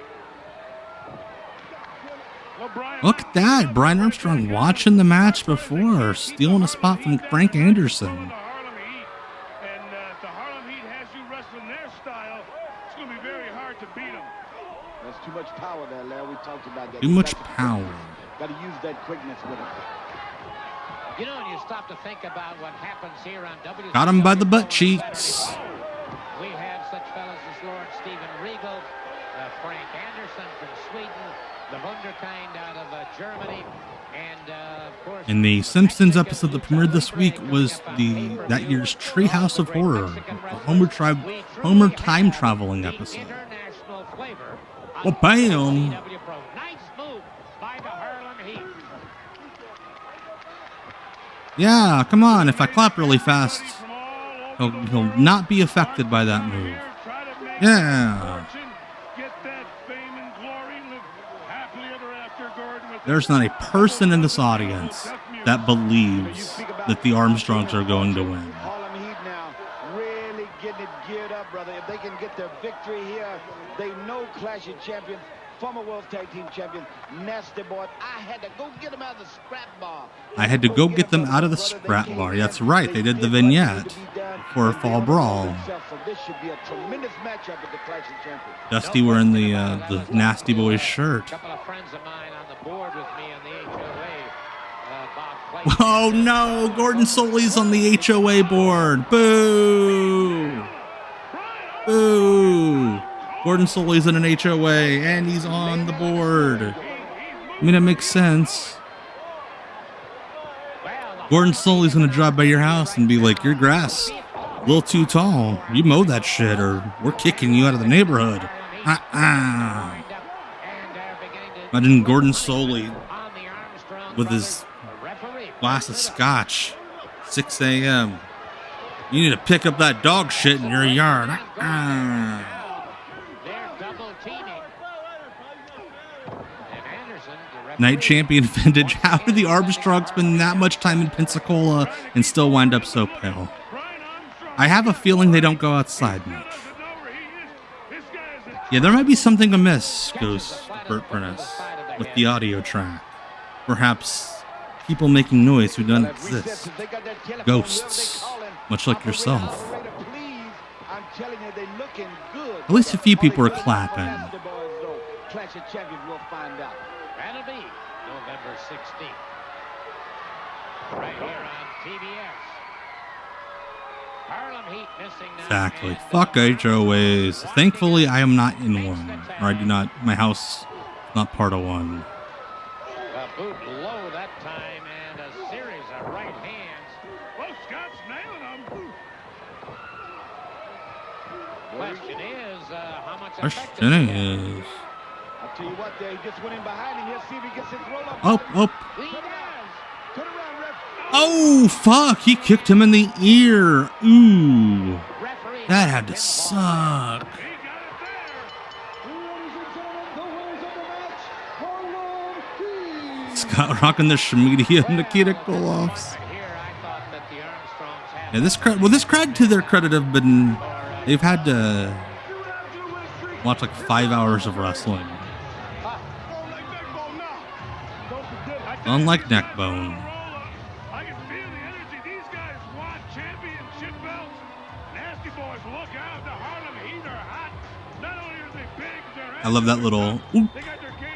S1: Look at that. Brian Armstrong watching the match before, stealing a spot from Frank Anderson.
S5: And if the Harlem Heat has you wrestling their style, it's going to be very hard to beat them.
S7: That's too much power there, Larry. We talked about that.
S1: Too much power.
S7: Got to use that quickness with him.
S16: You know, and you stop to think about what happens here on WCW.
S1: Got him by the butt cheeks.
S16: We have such fellas as Lord Steven Regal, Frank Anderson from Sweden, the Wunderkind out of Germany, and of course...
S1: And the Simpsons episode that premiered this week was that year's Treehouse of Horror, the Homer time traveling episode. Well, bam!
S16: Nice move by the Harlem Heat.
S1: Yeah, come on. If I clap really fast, he'll not be affected by that move. Yeah. There's not a person in this audience that believes that the Armstrongs are going to win.
S7: Harlem Heat now really getting it geared up, brother. If they can get their victory here, they know Clash of Champions, former World Tag Team Champion, Nasty Boy. I had to go get him out of the scrap bar.
S1: That's right. They did the vignette for a Fall Brawl.
S7: So this should be a tremendous matchup at the Clash of Champions.
S1: Dusty wearing the Nasty Boys shirt.
S16: A couple of friends of mine on the board with me on the HOA.
S1: Oh no, Gordon Solie's on the HOA board. Boo! Boo! Gordon Solie's in an HOA and he's on the board. I mean, it makes sense. Gordon Solie's gonna drive by your house and be like, your grass little too tall. You mow that shit or we're kicking you out of the neighborhood. Imagine Gordon Solie with his glass of scotch. 6 a.m. You need to pick up that dog shit in your yard. Night champion vintage. How did the Armstrongs spend that much time in Pensacola and still wind up so pale? I have a feeling they don't go outside much. Yeah, there might be something amiss, goes Bert Burness, with the audio track. Perhaps people making noise who don't exist. Ghosts, much like yourself. At least a few people are clapping.
S2: That'll be November 16th. Right here on TBS. Harlem Heat missing now.
S1: Exactly. Fuck HOAs. Thankfully, I am not in one. Or I do not, my house is not part of one.
S2: A boot low that time and a series of right hands.
S5: Well, Scott's nailing them.
S2: Question is, how much
S1: Question is...
S7: I'll tell you what, there he just went in behind him. He'll see if he gets his roll up.
S1: Oh. Oh, fuck. He kicked him in the ear. Ooh. That had to suck. Scott rocking the Shmedia and Nikita Koloffs. Yeah, this crowd, to their credit, they've had to watch like 5 hours of wrestling. Unlike Neckbone.
S5: I can feel the energy. These guys want championship belts. Nasty boys, look out. The Harlem Heat are hot. Not only are they big, they're
S1: I love that little oop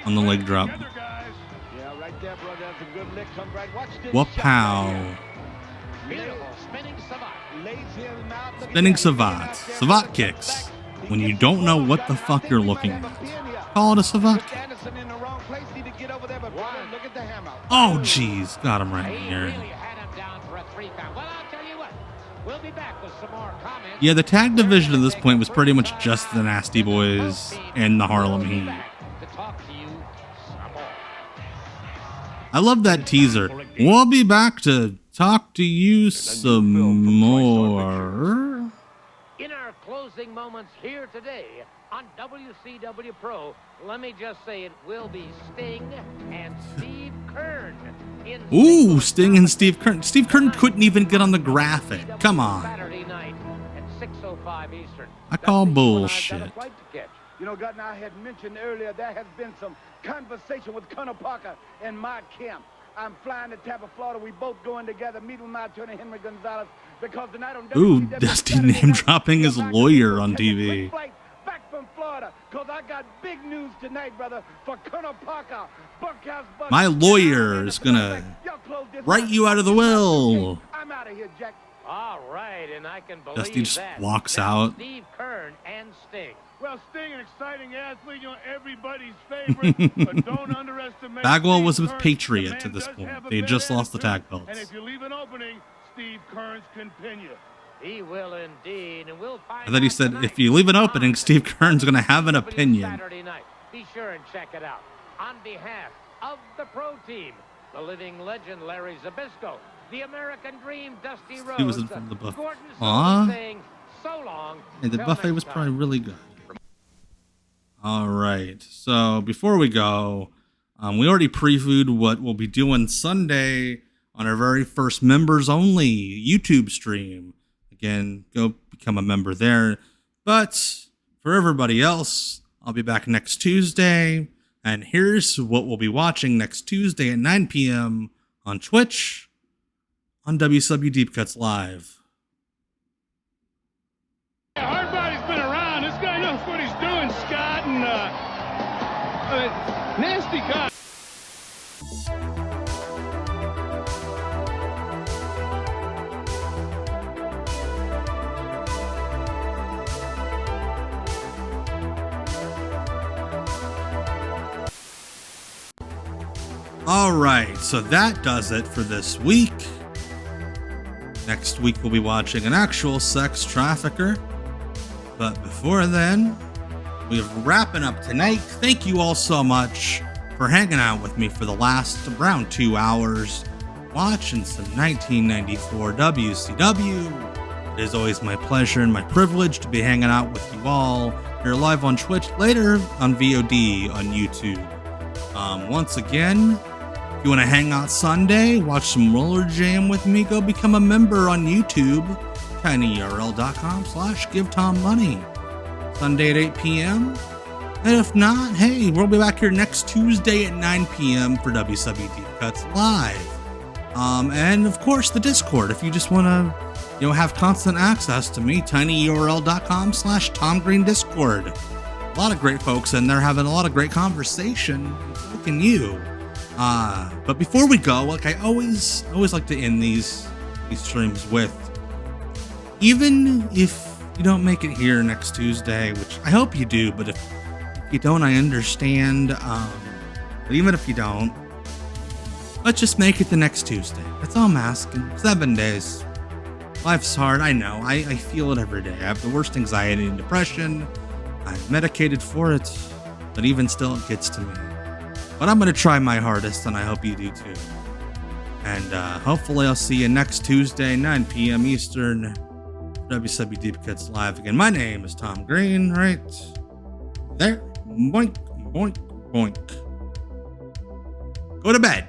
S1: on the leg drop.
S7: Yeah, right there, brother. That's a good lick. Come right. Watch this.
S1: Whoop-pow.
S2: Beautiful spinning savant.
S1: Spinning savant. Savant kicks. When you don't know what the fuck you're looking at. Call it a savant kick. Oh, jeez. Got him right here. Yeah, the tag division at this point was pretty much just the Nasty Boys and the Harlem Heat. I love that teaser. We'll be back to talk to you some more.
S2: In our closing moments here today on WCW Pro, let me just say it will be Sting and Steve Kern.
S1: Ooh, Sting and Steve Kern. Steve Kern couldn't even get on the graphic. Come on.
S2: Saturday night at 6:05 Eastern.
S1: I call bullshit.
S7: You know, Gordon, I had mentioned earlier there has been some conversation with Colonel Parker in my camp. I'm flying to Tampa, Florida. We both going together, meeting with my attorney, Henry Gonzalez, because tonight on
S1: Ooh, Dusty name dropping his lawyer on TV.
S7: Back from Florida, because I got big news tonight, brother, for Colonel Parker.
S1: My lawyer is gonna write you out of the will.
S7: I'm out of here, Jack.
S2: All right, and I can believe
S1: Dusty just
S2: that.
S1: walks
S2: That's
S1: out.
S2: Steve Kern and Sting.
S5: Well, Sting, an exciting athlete, you know, everybody's favorite, but don't underestimate.
S1: Bagwell was
S5: Steve
S1: with
S5: Kearns.
S1: Patriot
S5: The
S1: to
S5: man
S1: this
S5: does
S1: point.
S5: have a
S1: They had just
S5: bit of
S1: lost the tag
S5: attitude,
S1: belts.
S5: And if you leave an opening, Steve Kearns can pin you.
S2: He will indeed, and we'll find
S1: And then he
S2: out
S1: said,
S2: tonight
S1: if you leave an opening, Steve Kern's going to have an opinion.
S2: Saturday night. Be sure and check it out. On behalf of the pro team, the living legend Larry Zbyszko, the American Dream Dusty Rhodes,
S1: He was in from the buffet.
S2: Gordon
S1: Aw.
S2: Solie saying so long.
S1: And the
S2: till
S1: buffet
S2: next
S1: was
S2: time.
S1: probably really good. All right. So before we go, we already previewed what we'll be doing Sunday on our very first members only YouTube stream. Again, go become a member there. But for everybody else, I'll be back next Tuesday. And here's what we'll be watching next Tuesday at 9 p.m. on Twitch on WCW Deep Cuts Live.
S5: Hardbody's been around. This guy knows what he's doing, Scott, and nasty guy. All
S1: right, so that does it for this week. Next week we'll be watching an actual sex trafficker. But before then, we're wrapping up tonight. Thank you all so much for hanging out with me for the last around 2 hours, watching some 1994 WCW. It is always my pleasure and my privilege to be hanging out with you all here live on Twitch, later on VOD on YouTube. Once again, if you want to hang out Sunday, watch some Roller Jam with me, go become a member on YouTube, tinyurl.com/givetommoney. Sunday at 8 p.m. And if not, hey, we'll be back here next Tuesday at 9 p.m. for WCW Deep Cuts Live. And of course, the Discord. If you just want to, have constant access to me, tinyurl.com/TomGreenDiscord. A lot of great folks in there having a lot of great conversation. So can you. But before we go, like I always like to end these streams with, even if you don't make it here next Tuesday, which I hope you do, but if you don't, I understand. But even if you don't, let's just make it the next Tuesday. That's all I'm asking. 7 days. Life's hard, I know. I feel it every day. I have the worst anxiety and depression. I'm medicated for it, but even still, it gets to me. But I'm going to try my hardest, and I hope you do too. And hopefully I'll see you next Tuesday, 9 p.m. Eastern, WCW Deep Cuts Live again. My name is Tom Green, right there. Boink, boink, boink. Go to bed.